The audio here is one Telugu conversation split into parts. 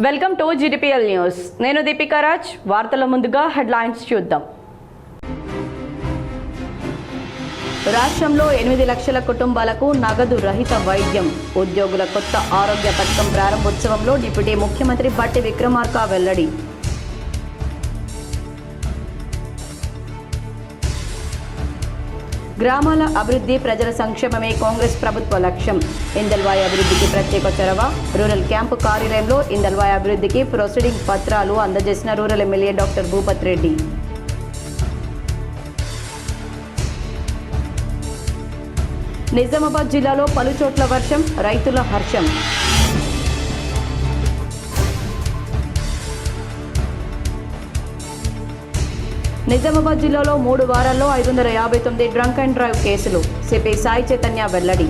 Welcome to GTPL news. నేను దీపికా రాజ్. వార్తల ముందుగా హెడ్లైన్స్ చూద్దాం. రాష్ట్రంలో 8 లక్షల కుటుంబాలకు నగదు రహిత వైద్యం. ఉద్యోగుల కొత్త ఆరోగ్య పథకం ప్రారంభోత్సవంలో డిప్యూటీ ముఖ్యమంత్రి బట్టి విక్రమార్క వెల్లడి. గ్రామాల అభివృద్ధి, ప్రజల సంక్షేమమే కాంగ్రెస్ ప్రభుత్వ లక్ష్యం. ఇందల్వాయి అభివృద్ధికి ప్రత్యేక చొరవ. రూరల్ క్యాంపు కార్యాలయంలో ఇందల్వాయి అభివృద్ధికి ప్రొసీడింగ్ పత్రాలు అందజేసిన rural MLA doctor Bhupath Reddy. Nizamabad జిల్లాలో పలుచోట్ల వర్షం, రైతుల హర్షం. నిజామాబాద్ జిల్లాలో 3 వారాల్లో 559 డ్రంక్ అండ్ డ్రైవ్ కేసులు. సిపి సాయి చైతన్య వెల్లడి.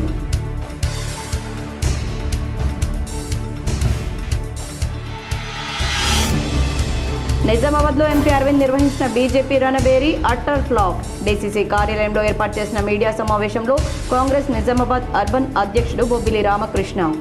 నిజామాబాద్లో ఎంపీ అరవింద్ నిర్వహించిన బీజేపీ రణబేరీ అట్టర్ ఫ్లాప్. డీసీసీ కార్యాలయంలో ఏర్పాటు చేసిన మీడియా సమావేశంలో కాంగ్రెస్ నిజామాబాద్ అర్బన్ అధ్యక్షుడు బొబ్బిలి రామకృష్ణ.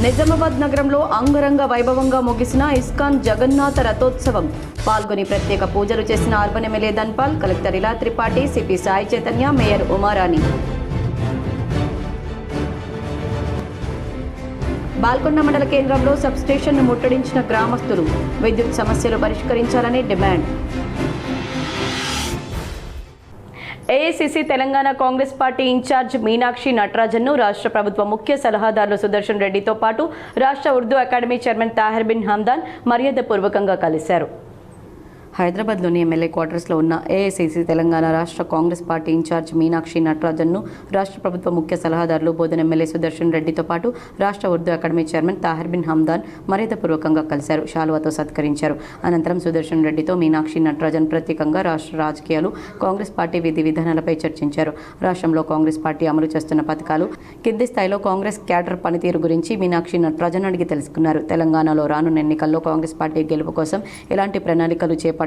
నిజామాబాద్ నగరంలో అంగరంగ వైభవంగా ముగిసిన ఇస్కాన్ జగన్నాథ రథోత్సవం. పాల్గొని ప్రత్యేక పూజలు చేసిన urban MLA Dhanpal, collector Ila Tripathi, CP Sai Chaitanya, mayor Umarani. Balkonda మండల కేంద్రంలో సబ్స్టేషన్ను ముట్టడించిన గ్రామస్తులు. విద్యుత్ సమస్యలు పరిష్కరించాలని demand. AICC Telangana Congress party incharge Meenakshi నటరాజన్ను రాష్ట్ర ప్రభుత్వ ముఖ్య సలహాదారులు సుదర్శన్ రెడ్డితో పాటు రాష్ట్ర Urdu academy chairman Tahir bin Hamdan మర్యాదపూర్వకంగా కలిశారు. హైదరాబాద్లోని ఎమ్మెల్యే క్వార్టర్స్లో ఉన్న ఏఐసీసీ తెలంగాణ రాష్ట్ర కాంగ్రెస్ పార్టీ ఇన్ఛార్జ్ మీనాక్షి నటరాజన్ను రాష్ట్ర ప్రభుత్వ ముఖ్య సలహాదారులు బోధన ఎమ్మెల్యే సుదర్శన్ రెడ్డితో పాటు రాష్ట్ర Urdu academy chairman Tahir bin Hamdan మర్యాదపూర్వకంగా కలిశారు. శాలువాతో సత్కరించారు. అనంతరం సుదర్శన్ రెడ్డితో మీనాక్షి నటరాజన్ ప్రత్యేకంగా రాష్ట్ర రాజకీయాలు, కాంగ్రెస్ పార్టీ విధి విధానాలపై చర్చించారు. రాష్ట్రంలో కాంగ్రెస్ పార్టీ అమలు చేస్తున్న పథకాలు, కింది స్థాయిలో కాంగ్రెస్ క్యాడర్ పనితీరు గురించి మీనాక్షి నటరాజన్ అడిగి తెలుసుకున్నారు. తెలంగాణలో రానున్న ఎన్నికల్లో కాంగ్రెస్ పార్టీ గెలుపు కోసం ఎలాంటి ప్రణాళికలు చేపట్టాలి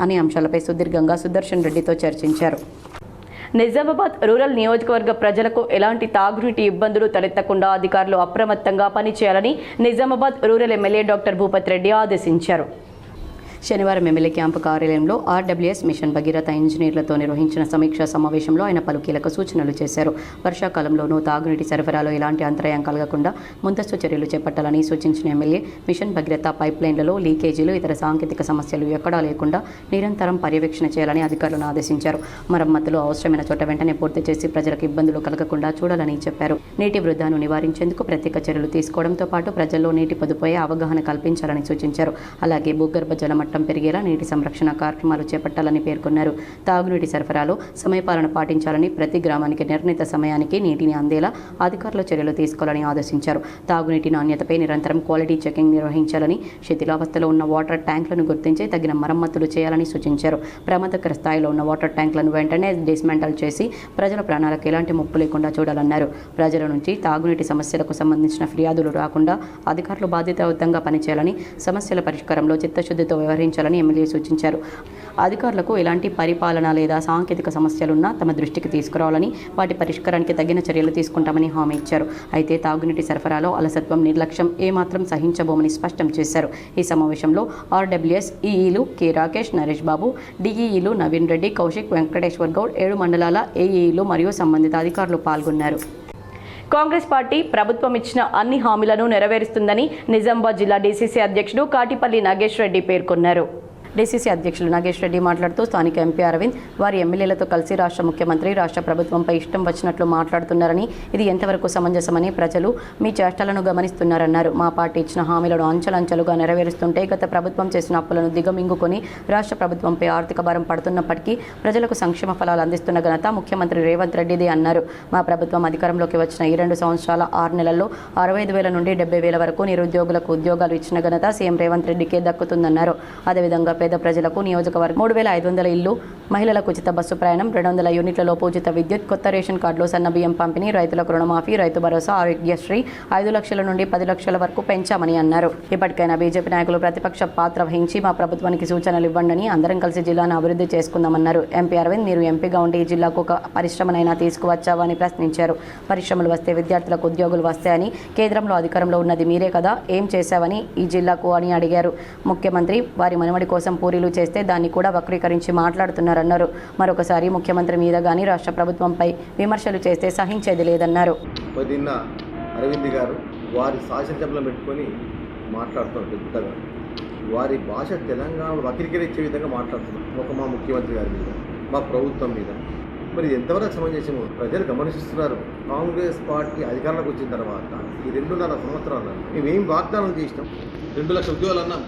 అనే అంశాలపై సుదీర్ఘంగా సుదర్శన్ రెడ్డితో చర్చించారు. నిజామాబాద్ రూరల్ నియోజకవర్గ ప్రజలకు ఎలాంటి తాగునీటి ఇబ్బందులు తలెత్తకుండా అధికారులు అప్రమత్తంగా పనిచేయాలని Nizamabad rural MLA doctor Bhupath Reddy ఆదేశించారు. శనివారం ఎమ్మెల్యే క్యాంపు కార్యాలయంలో ఆర్డబ్ల్యూఎస్ మిషన్ భగీరథ ఇంజనీర్లతో నిర్వహించిన సమీక్షా సమావేశంలో ఆయన పలు కీలక సూచనలు చేశారు. వర్షాకాలంలోనూ తాగునీటి సరఫరాలో ఎలాంటి అంతరాయం కలగకుండా ముందస్తు చర్యలు చేపట్టాలని సూచించిన ఎమ్మెల్యే మిషన్ భగీరథ పైప్లైన్లలో లీకేజీలు, ఇతర సాంకేతిక సమస్యలు ఎక్కడా లేకుండా నిరంతరం పర్యవేక్షణ చేయాలని అధికారులను ఆదేశించారు. మరమ్మతులు అవసరమైన చోట వెంటనే పూర్తి చేసి ప్రజలకు ఇబ్బందులు కలగకుండా చూడాలని చెప్పారు. నీటి వృధాను నివారించేందుకు ప్రత్యేక చర్యలు తీసుకోవడంతో పాటు ప్రజల్లో నీటి పొదుపుపై అవగాహన కల్పించాలని సూచించారు. అలాగే భూగర్భ జల పెరిగేలా నీటి సంరక్షణ కార్యక్రమాలు చేపట్టాలని పేర్కొన్నారు. తాగునీటి సరఫరాలో సమయపాలన పాటించాలని, ప్రతి గ్రామానికి నిర్ణీత సమయానికి నీటిని అందేలా అధికారులు చర్యలు తీసుకోవాలని ఆదేశించారు. తాగునీటి నాణ్యతపై నిరంతరం క్వాలిటీ చెకింగ్ నిర్వహించాలని, శిథిలావస్థలో ఉన్న వాటర్ ట్యాంకులను గుర్తించి తగిన మరమ్మతులు చేయాలని సూచించారు. ప్రమాదకర స్థాయిలో ఉన్న వాటర్ ట్యాంకులను వెంటనే డిస్మాంటల్ చేసి ప్రజల ప్రాణాలకు ఎలాంటి ముప్పు లేకుండా చూడాలన్నారు. ప్రజల నుంచి తాగునీటి సమస్యలకు సంబంధించిన ఫిర్యాదులు రాకుండా అధికారులు బాధ్యతాయుతంగా పనిచేయాలని, సమస్యల పరిష్కారంలో చిత్తశుద్ధితో వ్యవహరించాలని ఎమ్మెల్యే సూచించారు. అధికారులకు ఎలాంటి పరిపాలన లేదా సాంకేతిక సమస్యలున్నా తమ దృష్టికి తీసుకురావాలని, వాటి పరిష్కారానికి తగిన చర్యలు తీసుకుంటామని హామీ ఇచ్చారు. అయితే తాగునీటి సరఫరాలో అలసత్వం, నిర్లక్ష్యం ఏమాత్రం సహించబోమని స్పష్టం చేశారు. ఈ సమావేశంలో ఆర్డబ్ల్యూఎస్ ఈఈలు కె రాకేష్, నరేష్ బాబు, డిఈఈలు నవీన్ రెడ్డి, కౌశిక్, వెంకటేశ్వర్ గౌడ్, 7 మండలాల ఏఈఈలు మరియు సంబంధిత అధికారులు పాల్గొన్నారు. కాంగ్రెస్ పార్టీ ప్రభుత్వం ఇచ్చిన అన్ని హామీలను నెరవేరుస్తుందని నిజామాబాద్ జిల్లా డీసీసీ అధ్యక్షుడు కాటిపల్లి నాగేష్ రెడ్డి పేర్కొన్నారు. డీసీసీ అధ్యక్షులు నాగేష్ రెడ్డి మాట్లాడుతూ స్థానిక ఎంపీ అరవింద్ వారి ఎమ్మెల్యేలతో కలిసి రాష్ట్ర ముఖ్యమంత్రి రాష్ట్ర ప్రభుత్వంపై ఇష్టం వచ్చినట్లు మాట్లాడుతున్నారని, ఇది ఎంతవరకు సమంజసమని ప్రజలు మీ చేష్టలను గమనిస్తున్నారన్నారు. మా పార్టీ ఇచ్చిన హామీలను అంచెలంచెలుగా నెరవేరుస్తుంటే గత ప్రభుత్వం చేసిన అప్పులను దిగమింగుకొని రాష్ట్ర ప్రభుత్వంపై ఆర్థిక భారం పడుతున్నప్పటికీ ప్రజలకు సంక్షేమ ఫలాలు అందిస్తున్న ఘనత ముఖ్యమంత్రి రేవంత్ రెడ్డిదే అన్నారు. మా ప్రభుత్వం అధికారంలోకి వచ్చిన ఈ 2 సంవత్సరాల 6 నెలల్లో 65,000 నుండి 70,000 వరకు నిరుద్యోగులకు ఉద్యోగాలు ఇచ్చిన ఘనత సీఎం రేవంత్ రెడ్డికే దక్కుతుందన్నారు. అదేవిధంగా పేద ప్రజలకు నియోజకవర్గం 3,500 ఇళ్లు మహిళలకు ఉచిత బస్సు ప్రయాణం, 200 యూనిట్లలోపు ఉచిత విద్యుత్, కొత్త రేషన్ కార్డులో సన్న బియ్యం పంపిణీ, రైతులకు రుణమాఫీ, రైతు భరోసా, ఆరోగ్యశ్రీ 5 లక్షల నుండి 10 లక్షల వరకు పెంచామని అన్నారు. ఇప్పటికైనా బీజేపీ నాయకులు ప్రతిపక్ష పాత్ర వహించి మా ప్రభుత్వానికి సూచనలు ఇవ్వండి, అందరం కలిసి జిల్లాను అభివృద్ధి చేసుకుందామన్నారు. ఎంపీ అరవింద్, మీరు ఎంపీగా ఉండి ఈ జిల్లాకు ఒక పరిశ్రమనైనా తీసుకువచ్చావా అని ప్రశ్నించారు. పరిశ్రమలు వస్తే విద్యార్థులకు ఉద్యోగులు వస్తాయని, కేంద్రంలో అధికారంలో ఉన్నది మీరే కదా, ఏం చేశావని ఈ జిల్లాకు అని అడిగారు. ముఖ్యమంత్రి వారి మనవడి కోసం పూరీలు చేస్తే దాన్ని కూడా వక్రీకరించి మాట్లాడుతున్నారన్నారు. మరొకసారి ముఖ్యమంత్రి మీద కానీ రాష్ట్ర ప్రభుత్వంపై విమర్శలు చేస్తే సహించేది లేదన్నారు. అరవింద్ గారు వారి శాసనసభలో పెట్టుకొని మాట్లాడుతున్నారు. పెద్దగా వారి భాష తెలంగాణలో వక్రీకరించే విధంగా మాట్లాడుతున్నారు. మా ముఖ్యమంత్రి గారి మీద, మా ప్రభుత్వం మీద. మరి ఎంతవరకు సమంజసము ప్రజలు గమనిస్తున్నారు. కాంగ్రెస్ పార్టీ అధికారంలోకి వచ్చిన తర్వాత ఈ 2.5 సంవత్సరాలు మేమేం వాగ్దానం చేసినాం? 2 లక్షల ఉద్యోగాలు అన్నాం.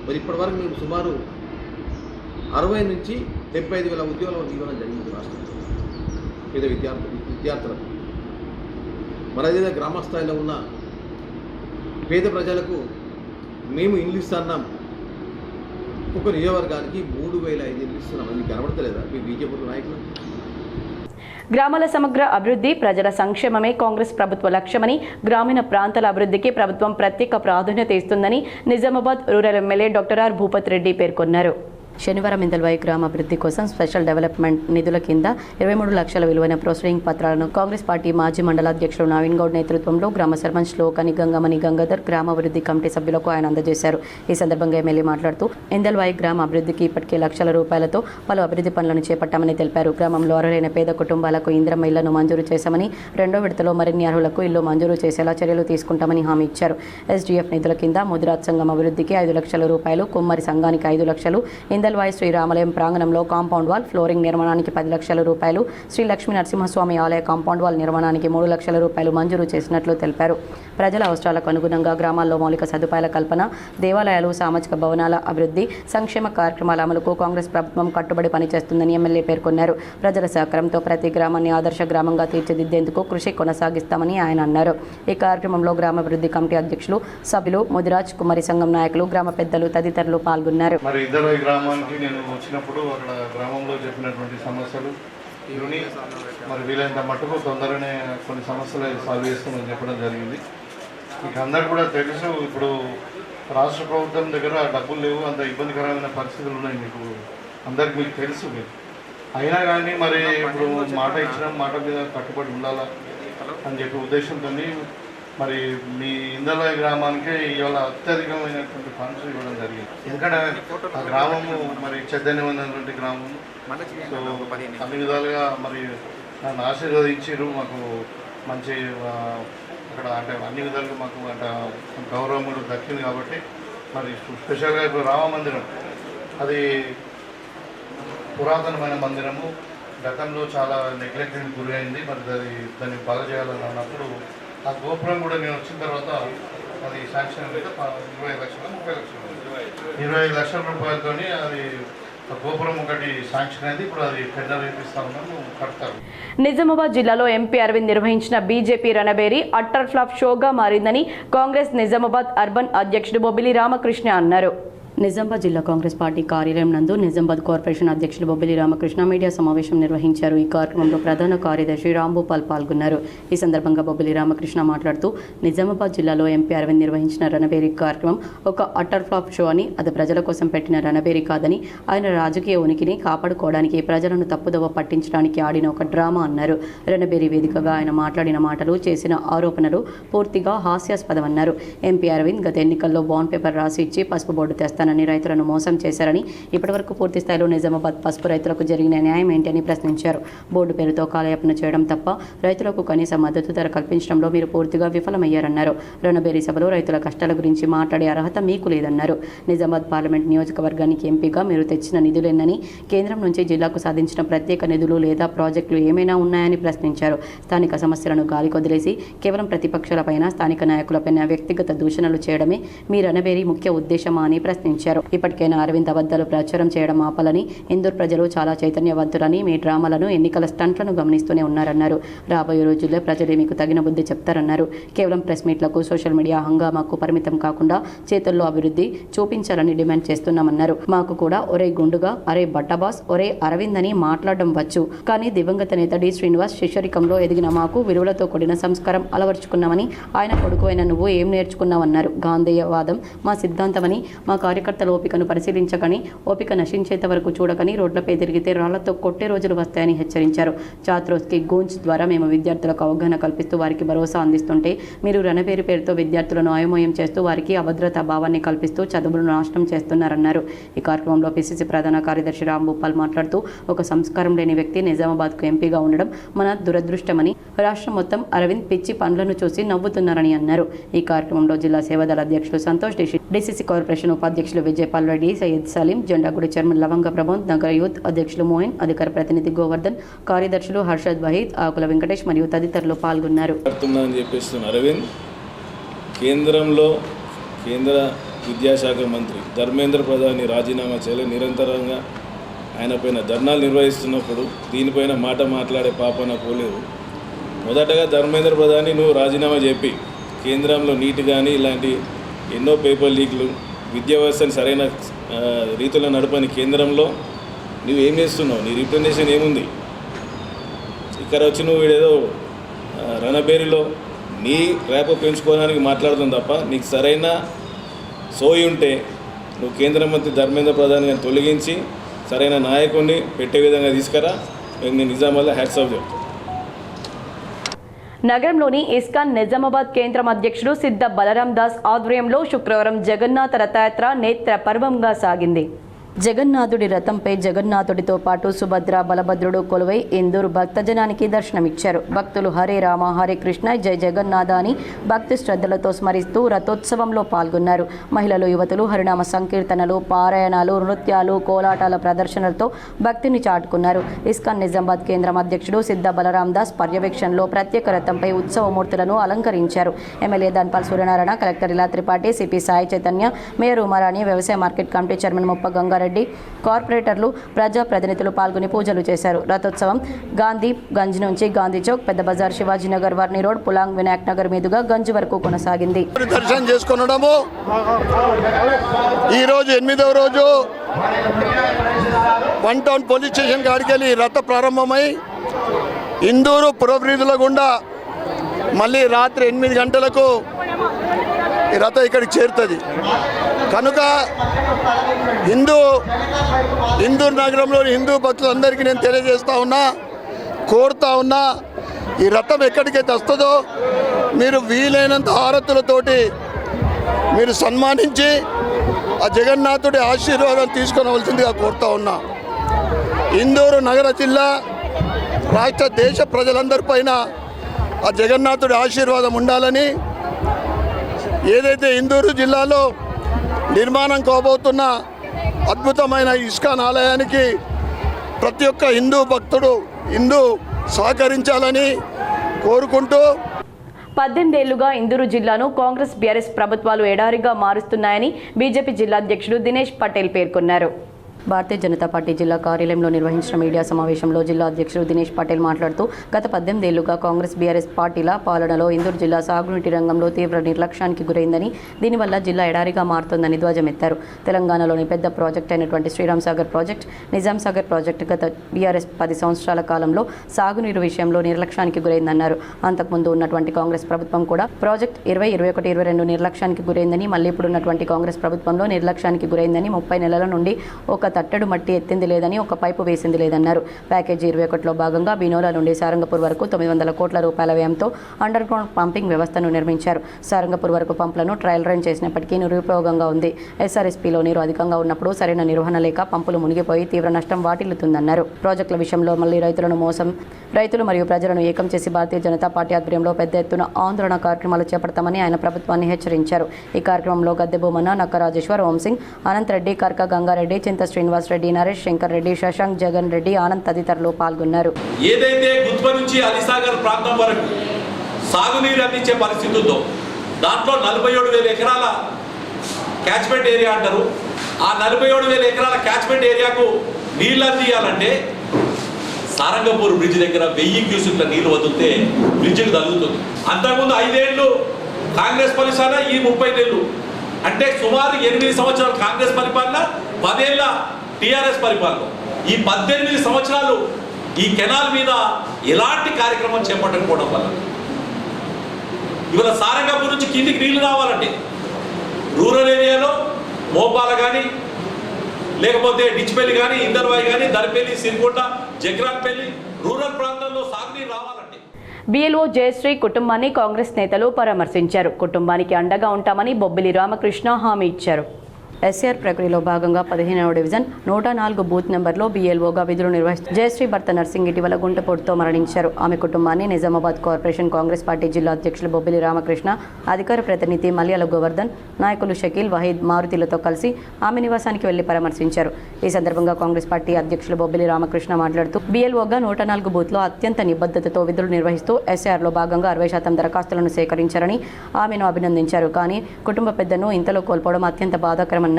మరి ఇప్పటివరకు మేము సుమారు 60 నుంచి 75,000 ఉద్యోగాలు ఇవ్వడం జరిగింది రాష్ట్రంలో పేద విద్యార్థులకు. మన ఏదైనా గ్రామ స్థాయిలో ఉన్న పేద ప్రజలకు మేము ఇల్లు ఇస్తున్నాం. ఒక నియోజకవర్గానికి 3,500 ఇల్లు ఇస్తున్నాం. అది కనబడతలేదా మీ బీజేపీ నాయకులు? గ్రామాల సమగ్ర అభివృద్ధి, ప్రజల సంక్షేమమే కాంగ్రెస్ ప్రభుత్వ లక్ష్యమని, గ్రామీణ ప్రాంతాల అభివృద్ధికి ప్రభుత్వం ప్రత్యేక ప్రాధాన్యత ఇస్తుందని Nizamabad rural MLA doctor R Bhupath Reddy పేర్కొన్నారు. శనివారం ఇందల్వాయి గ్రామాభివృద్ధి కోసం స్పెషల్ డెవలప్మెంట్ నిధుల కింద 23 లక్షల విలువైన ప్రొసీడింగ్ పత్రాలను కాంగ్రెస్ పార్టీ మాజీ మండల అధ్యక్షుడు నవీన్ గౌడ్ నేతృత్వంలో గ్రామ సర్పంచ్ శ్లోకని గంగమణి గంగాధర్ గ్రామాభివృద్ధి కమిటీ సభ్యులకు ఆయన అందజేశారు. ఈ సందర్భంగా ఎమ్మెల్యే మాట్లాడుతూ ఇందల్వాయి గ్రామ అభివృద్ధికి ఇప్పటికే లక్షల రూపాయలతో పలు అభివృద్ధి పనులను చేపట్టామని తెలిపారు. గ్రామంలో అర్హులైన పేద కుటుంబాలకు ఇందిరమ్మ ఇళ్లను మంజూరు చేశామని, 2వ విడతలో మరిన్ని అర్హులకు ఇల్లు మంజూరు చేసేలా చర్యలు తీసుకుంటామని హామీ ఇచ్చారు. ఎస్డీఎఫ్ నిధుల కింద ముదిరాజ్ సంఘం అభివృద్ధికి 5 లక్షల రూపాయలు, కుమ్మరి సంఘానికి 5 లక్షలు, ఇందల్వాయి శ్రీరామలయం ప్రాంగణంలో కాంపౌండ్ వాల్, ఫ్లోరింగ్ నిర్మాణానికి 10 లక్షల రూపాయలు, శ్రీ లక్ష్మీ నరసింహస్వామి ఆలయ కాంపౌండ్ వాల్ నిర్మాణానికి 3 లక్షల రూపాయలు మంజూరు చేసినట్లు తెలిపారు. ప్రజల అవసరాలకు అనుగుణంగా గ్రామాల్లో మౌలిక సదుపాయాల కల్పన, దేవాలయాలు, సామాజిక భవనాల అభివృద్ధి, సంక్షేమ కార్యక్రమాల అమలుకు కాంగ్రెస్ ప్రభుత్వం కట్టుబడి పనిచేస్తుందని ఎమ్మెల్యే పేర్కొన్నారు. ప్రజల సహకారంతో ప్రతి గ్రామాన్ని ఆదర్శ గ్రామంగా తీర్చిదిద్దేందుకు కృషి కొనసాగిస్తామని ఆయన అన్నారు. ఈ కార్యక్రమంలో గ్రామాభివృద్ధి కమిటీ అధ్యక్షులు, సభ్యులు, ముదిరాజ్ కుమ్మరి సంఘం నాయకులు, గ్రామ పెద్దలు తదితరులు పాల్గొన్నారు. నేను వచ్చినప్పుడు అక్కడ గ్రామంలో చెప్పినటువంటి సమస్యలు ఇవన్నీ మరి వీలైనంత మట్టుకు తొందరగానే కొన్ని సమస్యలు సాల్వ్ చేస్తామని చెప్పడం జరిగింది. మీకు అందరు కూడా తెలుసు, ఇప్పుడు రాష్ట్ర ప్రభుత్వం దగ్గర డబ్బులు లేవు, అంత ఇబ్బందికరమైన పరిస్థితులు ఉన్నాయి, మీకు తెలుసు. అయినా కానీ మరి ఇప్పుడు మాట ఇచ్చినాం, మాట మీద కట్టుబడి ఉండాలా అని చెప్పి ఉద్దేశంతో మరి మీ ఇందల్వాయి గ్రామానికి ఇవాళ అత్యధికమైనటువంటి ఫండ్స్ ఇవ్వడం జరిగింది. ఎందుకంటే ఆ గ్రామము మరి చైతన్యమైనటువంటి గ్రామము. సో అన్ని విధాలుగా మరి నన్ను ఆశీర్వదించారు. మాకు మంచి అక్కడ అంటే అన్ని విధాలుగా మాకు అంటే గౌరవం కూడా దక్కింది. కాబట్టి మరి స్పెషల్గా ఇప్పుడు రామ మందిరం, అది పురాతనమైన మందిరము, గతంలో చాలా నెగ్లెక్టెడ్ గురి అయింది. మరి దాన్ని బాగా చేయాలని అన్నప్పుడు ఆ గోపురం కూడా నేను వచ్చిన తర్వాత అది శాంక్షన్ మీద 25 లక్షలు 30 లక్షలు 25 లక్షల రూపాయలతో అది గోపురం ఒకటి శాంక్షన్ అయింది. ఇప్పుడు అది టెండర్ వేపిస్తా ఉన్నాము, కడతారు. నిజామాబాద్ జిల్లాలో ఎంపీ అరవింద్ నిర్వహించిన బీజేపీ రణబేరి అట్టర్ ఫ్లాప్ షోగా మారిందని కాంగ్రెస్ నిజామాబాద్ అర్బన్ అధ్యక్షుడు బొబ్బిలి రామకృష్ణ అన్నారు. నిజామాబాద్ జిల్లా కాంగ్రెస్ పార్టీ కార్యాలయం నందు నిజామాబాద్ కార్పొరేషన్ అధ్యక్షులు బొబ్బిలి రామకృష్ణ మీడియా సమావేశం నిర్వహించారు. ఈ కార్యక్రమంలో ప్రధాన కార్యదర్శి రాంభూపాల్ పాల్గొన్నారు. ఈ సందర్భంగా బొబ్బిలి రామకృష్ణ మాట్లాడుతూ నిజామాబాద్ జిల్లాలో ఎంపీ అరవింద్ నిర్వహించిన రణబేరి కార్యక్రమం ఒక అటర్ ఫ్లాప్ షో అని, అది ప్రజల కోసం పెట్టిన రణబేరి కాదని, ఆయన రాజకీయ ఉనికిని కాపాడుకోవడానికి ప్రజలను తప్పుదోవ పట్టించడానికి ఆడిన ఒక డ్రామా అన్నారు. రణబేరి వేదికగా ఆయన మాట్లాడిన మాటలు, చేసిన ఆరోపణలు పూర్తిగా హాస్యాస్పదమన్నారు. ఎంపీ అరవింద్ గత ఎన్నికల్లో బాండ్ పేపర్ రాసి ఇచ్చి పసుపు బోర్డు తెస్తానని రైతులను మోసం చేశారని, ఇప్పటివరకు పూర్తి స్థాయిలో నిజామాబాద్ పసుపు రైతులకు జరిగిన న్యాయం ఏంటి అని ప్రశ్నించారు. బోర్డు పేరుతో కాలయాపన చేయడం తప్ప రైతులకు కనీస మద్దతు ధర కల్పించడంలో మీరు పూర్తిగా విఫలమయ్యారన్నారు. రణబేరి సభలో రైతుల కష్టాల గురించి మాట్లాడే అర్హత మీకు లేదన్నారు. నిజామాబాద్ పార్లమెంట్ నియోజకవర్గానికి ఎంపీగా మీరు తెచ్చిన నిధులేనని, కేంద్రం నుంచి జిల్లాకు సాధించిన ప్రత్యేక నిధులు లేదా ప్రాజెక్టులు ఏమైనా ఉన్నాయని ప్రశ్నించారు. స్థానిక సమస్యలను గాలికొదిలేసి కేవలం ప్రతిపక్షాలపైన, స్థానిక నాయకులపైన వ్యక్తిగత దూషణలు చేయడమే మీ రణబేరి ముఖ్య ఉద్దేశమా అని ప్రశ్నించారు. హెచ్చరించారు. ఇప్పటికైనా అరవింద్ అబద్ధాలు ప్రచారం చేయడం ఆపాలని, ఇందూరు ప్రజలు చాలా చైతన్యవంతులని, మీ డ్రామాలను, ఎన్నికల స్టంట్లను గమనిస్తూనే ఉన్నారన్నారు. రాబోయే రోజుల్లో ప్రజలే మీకు తగిన బుద్ధి చెప్తారన్నారు. కేవలం ప్రెస్ మీట్లకు, సోషల్ మీడియా హంగామాకు పరిమితం కాకుండా చేతుల్లో అభివృద్ధి చూపించాలని డిమాండ్ చేస్తున్నామన్నారు. మాకు కూడా ఒరే గుండుగా, అరే బట్టబాస్, ఒరే అరవింద్ అని మాట్లాడడం వచ్చు. కానీ దివంగత నేత డి శ్రీనివాస్ శిష్యరికంలో ఎదిగిన మాకు విలువలతో కూడిన సంస్కారం అలవర్చుకున్నామని, ఆయన కొడుకు అయిన నువ్వు ఏం నేర్చుకున్నావన్నారు. గాంధేయవాదం మా సిద్ధాంతమని, మా కార్యకర్తల ఓపికను పరిశీలించకని, ఓపిక నశించేంత వరకు చూడకని, రోడ్లపై తిరిగితే రాళ్లతో కొట్టే రోజులు వస్తాయని హెచ్చరించారు. ఛాత్రోస్కి గూంజ్ ద్వారా మేము విద్యార్థులకు అవగాహన కల్పిస్తూ వారికి భరోసా అందిస్తుంటే, మీరు రణపేరు పేరుతో విద్యార్థులను అయోమయం చేస్తూ వారికి అభద్రతా భావాన్ని కల్పిస్తూ చదువులను నాశనం చేస్తున్నారన్నారు. ఈ కార్యక్రమంలో పిసిసి ప్రధాన కార్యదర్శి రాంభూపాల్ మాట్లాడుతూ, ఒక సంస్కారం లేని వ్యక్తి నిజామాబాద్కు ఎంపీగా ఉండడం మన దురదృష్టమని, రాష్ట్రం మొత్తం అరవింద్ పిచ్చి పనులను చూసి నవ్వుతున్నారని అన్నారు. ఈ కార్యక్రమంలో జిల్లా సేవాదళ అధ్యక్షులు సంతోష్, డిసిసి కార్పొరేషన్ ఉపాధ్యక్షులు విజయపాల్ రెడ్డి, సయ్యద్ సలీం, జెండాగుడి చైర్మన్ లవంగ ప్రమోద్, నగర యూత్ అధ్యక్షులు మోయిన్, అధికార ప్రతినిధి గోవర్ధన్, కార్యదర్శులు హర్షద్ వహీద్, ఆకుల వెంకటేష్ మరియు తదితరులు పాల్గొన్నారు. అరవింద్ కేంద్రంలో కేంద్ర విద్యాశాఖ మంత్రి ధర్మేంద్ర ప్రధాని రాజీనామా చేయలే, నిరంతరంగా ఆయన పైన ధర్నాలు నిర్వహిస్తున్నప్పుడు దీనిపైన మాట మాట్లాడే పాపన పోలేదు. మొదటగా ధర్మేంద్ర ప్రధాని నువ్వు రాజీనామా చెప్పి కేంద్రంలో నీట్ కానీ ఇలాంటి ఎన్నో పేపర్ లీక్లు, విద్యా వ్యవస్థని సరైన రీతిలో నడపని కేంద్రంలో నువ్వు ఏం చేస్తున్నావు? నీ రిప్రజెంటేషన్ ఏముంది? ఇక్కడ వచ్చి నువ్వు ఏదో రణబేరిలో నీ ర్యాప్ పెంచుకోవడానికి మాట్లాడుతుంది తప్ప నీకు సరైన సోయి ఉంటే నువ్వు కేంద్ర మంత్రి ధర్మేంద్ర ప్రధాన్ గారిని తొలగించి సరైన నాయకుడిని పెట్టే విధంగా తీసుకురా. నేను నిజామాబాద్లో హ్యాట్స్ ఆఫ్ చెప్తాను. నగరంలోని ఇస్కాన్ నిజామాబాద్ కేంద్రం అధ్యక్షుడు సిద్ధ బలరాం దాస్ ఆధ్వర్యంలో శుక్రవారం జగన్నాథ రథయాత్ర నేత్ర పర్వంగా సాగింది. జగన్నాథుడి రథంపై జగన్నాథుడితో పాటు సుభద్ర, బలభద్రుడు కొలువై ఇందూరు భక్తజనానికి దర్శనమిచ్చారు. భక్తులు హరే రామ హరే కృష్ణ జై జగన్నాథ అని భక్తి శ్రద్ధలతో స్మరిస్తూ రథోత్సవంలో పాల్గొన్నారు. మహిళలు, యువతులు హరినామ సంకీర్తనలు, పారాయణాలు, నృత్యాలు, కోలాటాల ప్రదర్శనలతో భక్తిని చాటుకున్నారు. ఇస్కాన్ నిజామాబాద్ కేంద్రం అధ్యక్షుడు సిద్ధ బలరాం దాస్ పర్యవేక్షణలో ప్రత్యేక రథంపై ఉత్సవమూర్తులను అలంకరించారు. MLA Dhanpal Suryanarayana, collector Ila Tripathi, CP Sai Chaitanya, mayor Uma Rani, వ్యవసాయ మార్కెట్ కమిటీ చైర్మన్ ముప్ప గంగారెడ్డి, కార్పొరేటర్లు, ప్రజా ప్రతినిధులు పాల్గొని పూజలు చేశారు. రథోత్సవం గాంధీ గంజ్ నుంచి గాంధీ చౌక్, పెద్ద బజార్, శివాజీనగర్, వర్ని రోడ్, పులాంగ్, వినాయక్ నగర్ మీదుగా గంజ్ వరకు కొనసాగింది. దర్శనం చేసుకునడము ఈరోజు 8వ రోజు వన్ టౌన్ పోలీస్ స్టేషన్ కాడికి వెళ్ళి రథ ప్రారంభమై ఇందూరు పురవీధుల గుండా మళ్ళీ రాత్రి 8 గంటలకు ఈ రథం ఇక్కడికి చేరుతుంది. కనుక ఇందూరు నగరంలోని హిందూ భక్తులందరికీ నేను కోరుతా ఉన్నా ఈ రథం ఎక్కడికైతే వస్తుందో మీరు వీలైనంత హారతులతోటి మీరు సన్మానించి ఆ జగన్నాథుడి ఆశీర్వాదం తీసుకొనవలసిందిగా కోరుతా ఉన్నా. ఇందూరు నగర జిల్లా, రాష్ట్ర, దేశ ప్రజలందరిపైన ఆ జగన్నాథుడి ఆశీర్వాదం ఉండాలని, ఏదైతే ఇందూరు జిల్లాలో నిర్మాణం కాబోతున్న అద్భుతమైన ఇస్కాన్ ఆలయానికి ప్రతి ఒక్క హిందూ భక్తుడు సహకరించాలని కోరుకుంటూ 18 ఏళ్లుగా ఇందూరు జిల్లాను కాంగ్రెస్, బీఆర్ఎస్ ప్రభుత్వాలు ఎడారిగా మారుస్తున్నాయని బీజేపీ జిల్లా అధ్యక్షుడు దినేష్ పటేల్ పేర్కొన్నారు. భారతీయ జనతా పార్టీ జిల్లా కార్యాలయంలో నిర్వహించిన మీడియా సమావేశంలో జిల్లా అధ్యక్షుడు దినేష్ పటేల్ మాట్లాడుతూ, గత 18 ఏళ్లుగా కాంగ్రెస్, బీఆర్ఎస్ పార్టీల పాలనలో ఇందూరు జిల్లా సాగునీటి రంగంలో తీవ్ర నిర్లక్ష్యానికి గురైందని, దీనివల్ల జిల్లా ఎడారిగా మారుతోందని ధ్వజమెత్తారు. తెలంగాణలోని పెద్ద ప్రాజెక్ట్ అయినటువంటి శ్రీరామ్ సాగర్ ప్రాజెక్ట్, నిజాం సాగర్ ప్రాజెక్టు గత బీఆర్ఎస్ 10 సంవత్సరాల కాలంలో సాగునీరు విషయంలో నిర్లక్ష్యానికి గురైందన్నారు. అంతకుముందు ఉన్నటువంటి కాంగ్రెస్ ప్రభుత్వం కూడా ప్రాజెక్ట్ 20, 21, 22 నిర్లక్ష్యానికి గురైందని, మళ్ళీ ఇప్పుడున్నటువంటి కాంగ్రెస్ ప్రభుత్వంలో నిర్లక్ష్యానికి గురైందని, 30 నెలల నుండి ఒక తట్టడు మట్టి ఎత్తింది లేదని, ఒక పైపు వేసింది లేదన్నారు. ప్యాకేజీ 21లో భాగంగా బినోలా నుండి సారంగపూర్ వరకు 900 కోట్ల రూపాయల వ్యయంతో అండర్ గ్రౌండ్ పంపింగ్ వ్యవస్థను నిర్మించారు. సారంగపూర్ వరకు పంపులను ట్రయల్ రన్ చేసినప్పటికీ నిరుపయోగంగా ఉంది. ఎస్ఆర్ఎస్పీలో నీరు అధికంగా ఉన్నప్పుడు సరైన నిర్వహణ లేక పంపులు మునిగిపోయి తీవ్ర నష్టం వాటిల్లుతుందన్నారు. ప్రాజెక్టుల విషయంలో మళ్లీ రైతులు మరియు ప్రజలను ఏకం చేసి భారతీయ జనతా పార్టీ ఆధ్వర్యంలో పెద్ద ఎత్తున ఆందోళన కార్యక్రమాలు చేపడతామని ఆయన ప్రభుత్వాన్ని హెచ్చరించారు. ఈ కార్యక్రమంలో గద్దె భూమన్న, నక్క రాజేశ్వర్, ఓంసింగ్, అనంత్ రెడ్డి, కర్క గంగారెడ్డి, చింత శ్రీనివాస్ రెడ్డి, నరేష్, శంకర్ రెడ్డి, శశాంక్, జగన్ రెడ్డి, ఆనంద్ తదితరులు పాల్గొన్నారు. ఏదైతే గుత్ప నుంచి అలీసాగర్ ప్రాంతం వరకు సాగునీరు అందించే పరిస్థితి ఉందో దాంట్లో 47,000 ఎకరాల క్యాచ్మెంట్ ఏరియా అంటారు. ఆ 47,000 ఎకరాల క్యాచ్మెంట్ ఏరియాకు నీళ్ళు అందియాలంటే సారంగపూర్ బ్రిడ్జ్ దగ్గర 1000 క్యూసెక్ల నీళ్లు వదిలితే బ్రిడ్జికి తగ్గుతుంది. అంతకుముందు 5 ఏళ్ళు కాంగ్రెస్ పరిపాలన, ఈ 30 నెలలు అంటే సుమారు 8 సంవత్సరాలు కాంగ్రెస్ పరిపాలన, 10 ఏళ్ళ టీఆర్ఎస్ పరిపాలన. ఈ 18 సంవత్సరాలు ఈ కెనాల్ మీద ఎలాంటి కార్యక్రమం చేపట్టకపోవడం వల్ల ఇవాళ సారంగపూర్ నుంచి కిందికి నీళ్లు రావాలంటే రూరల్ ఏరియాలో మోపాల కానీ, లేకపోతే డిచ్పల్లి కానీ, ఇందర్వాయి కానీ, దర్పల్లి, సిరికొండ, జగ్రాన్పల్లి రూరల్ ప్రాంతాల్లో సాగునీరు రావాలంటే BLO జయశ్రీ కుటుంబాన్ని కాంగ్రెస్ నేతలు పరామర్శించారు. కుటుంబానికి అండగా ఉంటామని బొబ్బిలి రామకృష్ణ హామీ ఇచ్చారు. SR ప్రక్రియలో భాగంగా 15వ డివిజన్ 104 బూత్ నెంబర్లో BLOగా విధులు నిర్వహిస్తూ జయశ్రీ భర్త నర్సింగ్ ఇటీవల గుంటపోటుతో మరణించారు. ఆమె కుటుంబాన్ని నిజామాబాద్ కార్పొరేషన్ కాంగ్రెస్ పార్టీ జిల్లా అధ్యక్షులు బొబ్బిలి రామకృష్ణ, అధికార ప్రతినిధి మల్యాల గోవర్ధన్, నాయకులు షకీల్, వహీద్, మారుతిలతో కలిసి ఆమె నివాసానికి వెళ్లి పరామర్శించారు. ఈ సందర్భంగా కాంగ్రెస్ పార్టీ అధ్యక్షులు బొబ్బిలి రామకృష్ణ మాట్లాడుతూ BLOగా 104 బూత్లో అత్యంత నిబద్ధతతో విధులు నిర్వహిస్తూ SRలో భాగంగా 60% దరఖాస్తులను సేకరించారని ఆమెను అభినందించారు. కానీ కుటుంబ పెద్దను ఇంతలో కోల్పోవడం అత్యంత బాధాకరమన్నారు.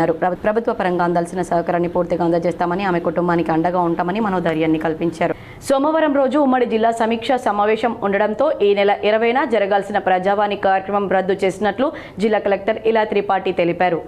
ప్రభుత్వ పరంగా అందాల్సిన సహకారాన్ని పూర్తిగా అందజేస్తామని, ఆమె కుటుంబానికి అండగా ఉంటామని మనోధైర్యాన్ని కల్పించారు. సోమవారం రోజు ఉమ్మడి జిల్లా సమీక్షా సమావేశం ఉండడంతో ఈ నెల 20న జరగాల్సిన ప్రజావాణి కార్యక్రమం రద్దు చేసినట్లు జిల్లా కలెక్టర్ ఇలా త్రిపాఠి తెలిపారు.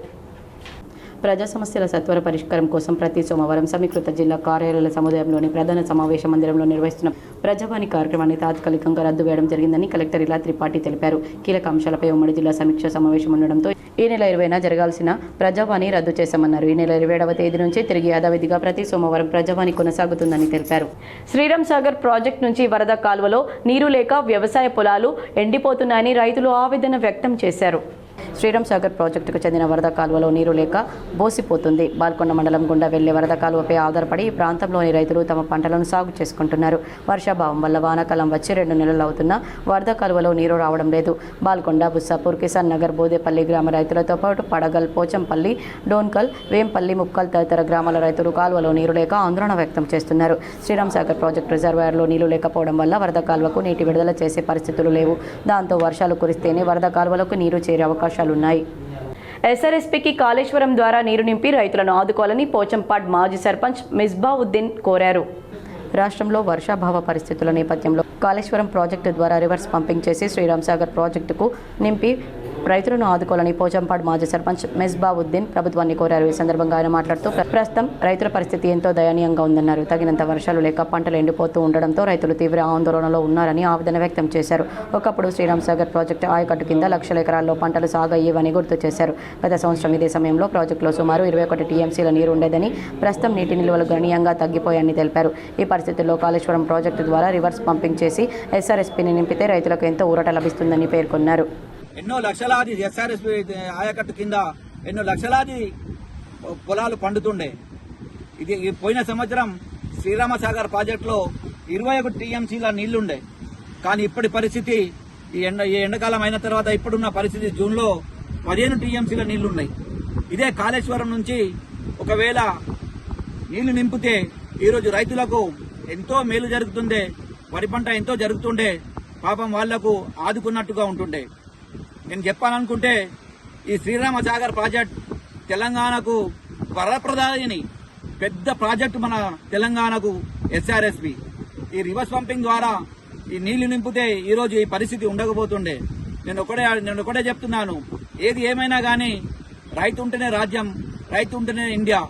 ప్రజా సమస్యల సత్వర పరిష్కారం కోసం ప్రతి సోమవారం సమీకృత జిల్లా కార్యాలయాల సముదాయంలోని ప్రధాన సమావేశ మందిరంలో నిర్వహిస్తున్న ప్రజావాణి కార్యక్రమాన్ని తాత్కాలికంగా రద్దు వేయడం జరిగిందని కలెక్టర్ ఇలా త్రిపాఠి తెలిపారు. కీలక అంశాలపై ఉమ్మడి జిల్లా సమీక్ష సమావేశం ఉండడంతో ఈ నెల 20న జరగాల్సిన ప్రజావాణి రద్దు చేశామన్నారు. ఈ నెల 27వ తేదీ నుంచి తిరిగి యథావిధిగా ప్రతి సోమవారం ప్రజావాణి కొనసాగుతుందని తెలిపారు. శ్రీరామ్ సాగర్ ప్రాజెక్టు నుంచి వరద కాలువలో నీరు లేక వ్యవసాయ పొలాలు ఎండిపోతున్నాయని రైతులు ఆవేదన వ్యక్తం చేశారు. శ్రీరామ్ సాగర్ ప్రాజెక్టుకు చెందిన వరద కాలువలో నీరు లేక బోసిపోతుంది. బాల్కొండ మండలం గుండా వెళ్లే వరద కాలువపై ఆధారపడి ఈ ప్రాంతంలోని రైతులు తమ పంటలను సాగు చేసుకుంటున్నారు. వర్షాభావం వల్ల వానాకాలం వచ్చి 2 నెలలు అవుతున్నా వరద కాలువలో నీరు రావడం లేదు. బాల్కొండ, బుస్సాపూర్, కిసాన్ నగర్, బోదేపల్లి గ్రామ రైతులతో పాటు పడగల్, పోచంపల్లి, డోన్కల్, వేంపల్లి, ముక్కల్ తదితర గ్రామాల రైతులు కాలువలో నీరు లేక ఆందోళన వ్యక్తం చేస్తున్నారు. శ్రీరామ్ సాగర్ ప్రాజెక్టు రిజర్వాయర్లో నీళ్లు లేకపోవడం వల్ల వరద కాలువకు నీటి విడుదల చేసే పరిస్థితులు లేవు. దాంతో వర్షాలు కురిస్తేనే వరద కాలువలకు నీరు చేరే అవకాశాలున్నాయి. SRSPకి కాళేశ్వరం ద్వారా నీరు నింపి రైతులను ఆదుకోవాలని పోచంపాడ్ మాజీ సర్పంచ్ మిస్బావుద్దీన్ కోరారు. రాష్ట్రంలో వర్షాభావ పరిస్థితుల నేపథ్యంలో కాళేశ్వరం ప్రాజెక్టు ద్వారా రివర్స్ పంపింగ్ చేసి శ్రీరామ్ సాగర్ ప్రాజెక్టుకు నింపి రైతులను ఆదుకోవాలని పోచంపాడ్ మాజీ సర్పంచ్ మిస్బావుద్దీన్ ప్రభుత్వాన్ని కోరారు. ఈ సందర్భంగా ఆయన మాట్లాడుతూ ప్రస్తుతం రైతుల పరిస్థితి ఎంతో దయనీయంగా ఉందన్నారు. తగినంత వర్షాలు లేక పంటలు ఎండిపోతూ ఉండడంతో రైతులు తీవ్ర ఆందోళనలో ఉన్నారని ఆవేదన వ్యక్తం చేశారు. ఒకప్పుడు శ్రీరామ్ సాగర్ ప్రాజెక్టు ఆయకట్టు కింద లక్షల ఎకరాల్లో పంటలు సాగయ్యేవని గుర్తు చేశారు. గత సంవత్సరం ఇదే సమయంలో ప్రాజెక్టులో సుమారు 21 TMCల నీరు ఉండేదని, ప్రస్తుతం నీటి నిల్వలు గణనీయంగా తగ్గిపోయాయని తెలిపారు. ఈ పరిస్థితుల్లో కాళేశ్వరం ప్రాజెక్టు ద్వారా రివర్స్ పంపింగ్ చేసి SRSPని నింపితే రైతులకు ఎంతో ఊరట లభిస్తుందని పేర్కొన్నారు. ఎన్నో లక్షలాది SRSP ఆయకట్టు కింద ఎన్నో లక్షలాది పొలాలు పండుతుండే. ఇది పోయిన సంవత్సరం శ్రీరామసాగర్ ప్రాజెక్టులో 21 TMCల నీళ్లుండే. కానీ ఇప్పటి పరిస్థితి ఈ ఎండాకాలం అయిన తర్వాత ఇప్పుడున్న పరిస్థితి జూన్లో 15 TMCల నీళ్లున్నాయి. ఇదే కాళేశ్వరం నుంచి ఒకవేళ నీళ్లు నింపితే ఈరోజు రైతులకు ఎంతో మేలు జరుగుతుండే, వరి పంట ఎంతో జరుగుతుండే, పాపం వాళ్లకు ఆదుకున్నట్టుగా ఉంటుండే. నేను చెప్పాలనుకుంటే ఈ శ్రీరామ సాగర్ ప్రాజెక్ట్ తెలంగాణకు వరప్రదాయని పెద్ద ప్రాజెక్టు మన తెలంగాణకు SRSP. ఈ రివర్స్ పంపింగ్ ద్వారా ఈ నీళ్లు నింపితే ఈరోజు ఈ పరిస్థితి ఉండకపోతుండే. నేను ఒకటే చెప్తున్నాను, ఏది ఏమైనా కానీ రైతు ఉంటేనే రాజ్యం, రైతు ఉంటేనే ఇండియా,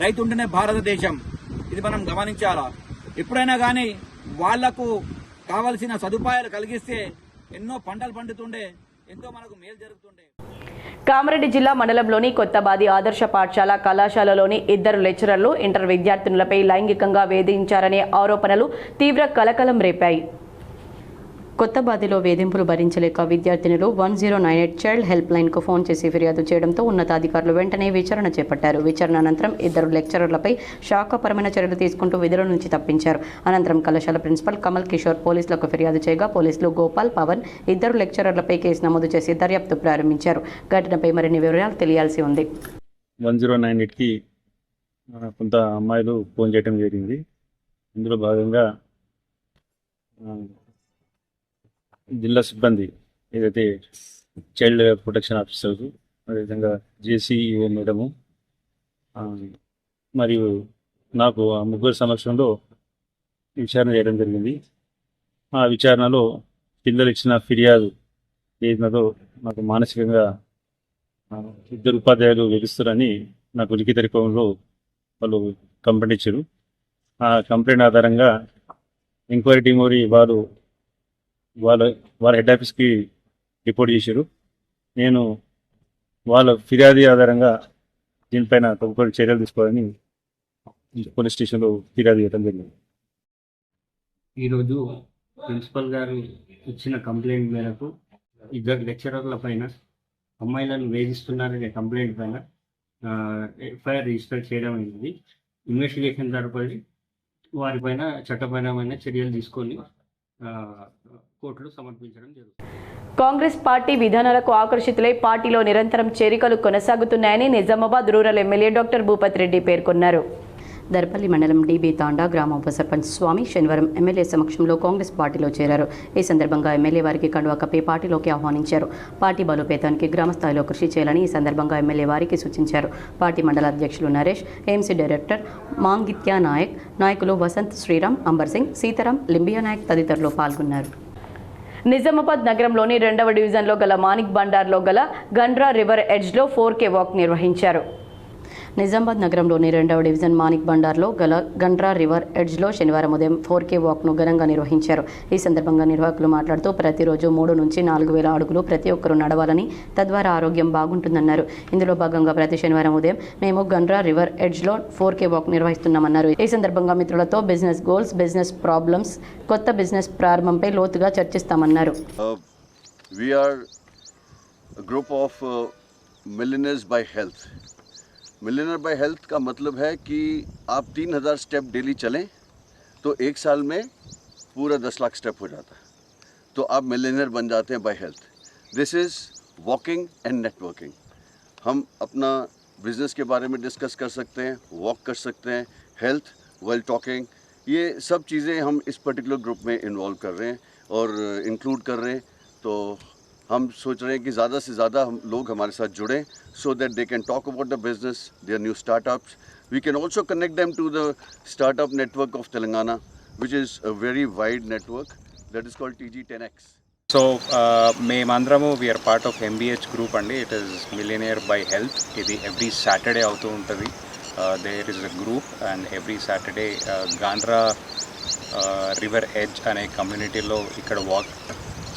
రైతు ఉంటేనే భారతదేశం. ఇది మనం గమనించాలా. ఎప్పుడైనా కానీ వాళ్లకు కావలసిన సదుపాయాలు కలిగిస్తే ఎన్నో పంటలు పండుతుండే, ఎంతో మనకు మేలు జరుగుతుండే. కామారెడ్డి జిల్లా మండలంలోని కొత్తబాది ఆదర్శ పాఠశాల కళాశాలలోని 2 లెక్చరర్లు ఇంటర్ విద్యార్థినులపై లైంగికంగా వేధించారనే ఆరోపణలు తీవ్ర కలకలం రేపాయి. కొత్తబాదిలో వేధింపులు భరించలేక విద్యార్థినులు 1098 చైల్డ్ హెల్ప్ లైన్కు ఫోన్ చేసి ఫిర్యాదు చేయడంతో ఉన్నతాధికారులు వెంటనే విచారణ చేపట్టారు. విచారణ అనంతరం 2 లెక్చరర్లపై శాఖపరమైన చర్యలు తీసుకుంటూ విధుల నుంచి తప్పించారు. అనంతరం కళాశాల ప్రిన్సిపల్ కమల్ కిషోర్ పోలీసులకు ఫిర్యాదు చేయగా పోలీసులు గోపాల్, పవన్ 2 లెక్చరర్లపై కేసు నమోదు చేసి దర్యాప్తు ప్రారంభించారు. ఘటనపై మరిన్ని వివరాలు తెలియాల్సి ఉంది. 1098కి కొంత అమ్మాయిలు ఫోన్ చేయడం జరిగింది. ఇందులో భాగంగా జిల్లా సిబ్బంది ఏదైతే చైల్డ్ ప్రొటెక్షన్ ఆఫీసర్స్, అదేవిధంగా JCEO మేడము, మరియు నాకు ఆ ముగ్గురు సమక్షంలో విచారణ చేయడం జరిగింది. ఆ విచారణలో పిల్లలు ఇచ్చిన ఫిర్యాదు ఏదో నాకు మానసికంగా ఇద్దరు ఉపాధ్యాయులు వేధిస్తారని నాకు లిఖిత రూపంలో వాళ్ళు కంప్లైంట్ ఇచ్చారు. ఆ కంప్లైంట్ ఆధారంగా ఎంక్వైరీ టీం వాళ్ళ హెడ్ ఆఫీస్కి రిపోర్ట్ చేశారు. నేను వాళ్ళ ఫిర్యాదు ఆధారంగా దీనిపైన తదుపరి చర్యలు తీసుకోవాలని పోలీస్ స్టేషన్లో ఫిర్యాదు చేయడం జరిగింది. ఈరోజు ప్రిన్సిపల్ గారు ఇచ్చిన కంప్లైంట్ మేరకు ఇద్దరు లెక్చరర్ల పైన అమ్మాయిలను వేధిస్తున్నారనే కంప్లైంట్ పైన ఎఫ్ఐఆర్ రిజిస్టర్ చేయడం అయింది. ఇన్వెస్టిగేషన్ జరపడి వారిపైన చట్టపరమైన చర్యలు తీసుకొని కోర్టులో సమర్పించడం జరుగుతుంది. కాంగ్రెస్ పార్టీ విధానాలకు ఆకర్షితులై పార్టీలో నిరంతరం చేరికలు కొనసాగుతున్నాయని Nizamabad rural MLA doctor Bhupathi Reddy పేర్కొన్నారు. దర్పల్లి మండలం డీబీ తాండా గ్రామ ఉప సర్పంచ్ స్వామి శనివారం ఎమ్మెల్యే సమక్షంలో కాంగ్రెస్ పార్టీలో చేరారు. ఈ సందర్భంగా ఎమ్మెల్యే వారికి కండువా కప్పి పార్టీలోకి ఆహ్వానించారు. పార్టీ బలోపేతానికి గ్రామ స్థాయిలో కృషి చేయాలని ఈ సందర్భంగా ఎమ్మెల్యే వారికి సూచించారు. పార్టీ మండల అధ్యక్షులు నరేష్, ఏఎంసీ డైరెక్టర్ మాంగిత్యా నాయక్, నాయకులు వసంత్, శ్రీరామ్, అంబర్ సింగ్, సీతారాం, లింబియా నాయక్ తదితరులు పాల్గొన్నారు. నిజామాబాద్ నగరంలోని 2వ డివిజన్లో గల మానిక్ బండార్లో గల గండ్రా రివర్ ఎడ్జ్లో 4K వాక్ నిర్వహించారు. నిజామాబాద్ నగరంలోని 2వ డివిజన్ మానిక్ బండార్లో గల గండ్రా రివర్ ఎడ్జ్లో శనివారం ఉదయం 4K వాక్ను ఘనంగా నిర్వహించారు. ఈ సందర్భంగా నిర్వాహకులు మాట్లాడుతూ ప్రతిరోజు 3 నుంచి 4,000 అడుగులు ప్రతి ఒక్కరూ నడవాలని, తద్వారా ఆరోగ్యం బాగుంటుందన్నారు. ఇందులో భాగంగా ప్రతి శనివారం ఉదయం మేము గండ్రా రివర్ ఎడ్జ్లో 4K వాక్ నిర్వహిస్తున్నామన్నారు. ఈ సందర్భంగా మిత్రులతో బిజినెస్ గోల్స్, బిజినెస్ ప్రాబ్లమ్స్, కొత్త బిజినెస్ ప్రారంభంపై లోతుగా చర్చిస్తామన్నారు. We are a group of millionaires by health. Millionaire by health का मतलब है कि आप 3,000 स्टेप डेली चलें तो एक साल में पूरा 10 लाख स्टेप हो जाता है, तो आप मिलियनर बन जाते हैं by health. This is walking and networking. हम अपना बिजनेस के बारे में डिस्कस कर सकते हैं, वॉक कर सकते हैं, हेल्थ वेल टॉकिंग, ये सब चीज़ें हम इस पर्टिकुलर ग्रुप में इन्वॉल्व कर रहे हैं और इंक्लूड कर रहे हैं. तो हम सोच रहे हैं कि ज़्यादा से ज़्यादा हम लोग हमारे साथ जुड़ें so that they can talk about the business, their new startups. We can also connect them to the startup network of Telangana, which is a very wide network that is called TG10X. So, మేమందరము we are part of MBH group అండి. It is millionaire by health. ఇది ఎవ్రీ సాటర్డే అవుతూ ఉంటుంది. There is a group and every Saturday గాండ్రా రివర్ ఎడ్జ్ అనే కమ్యూనిటీలో ఇక్కడ వాక్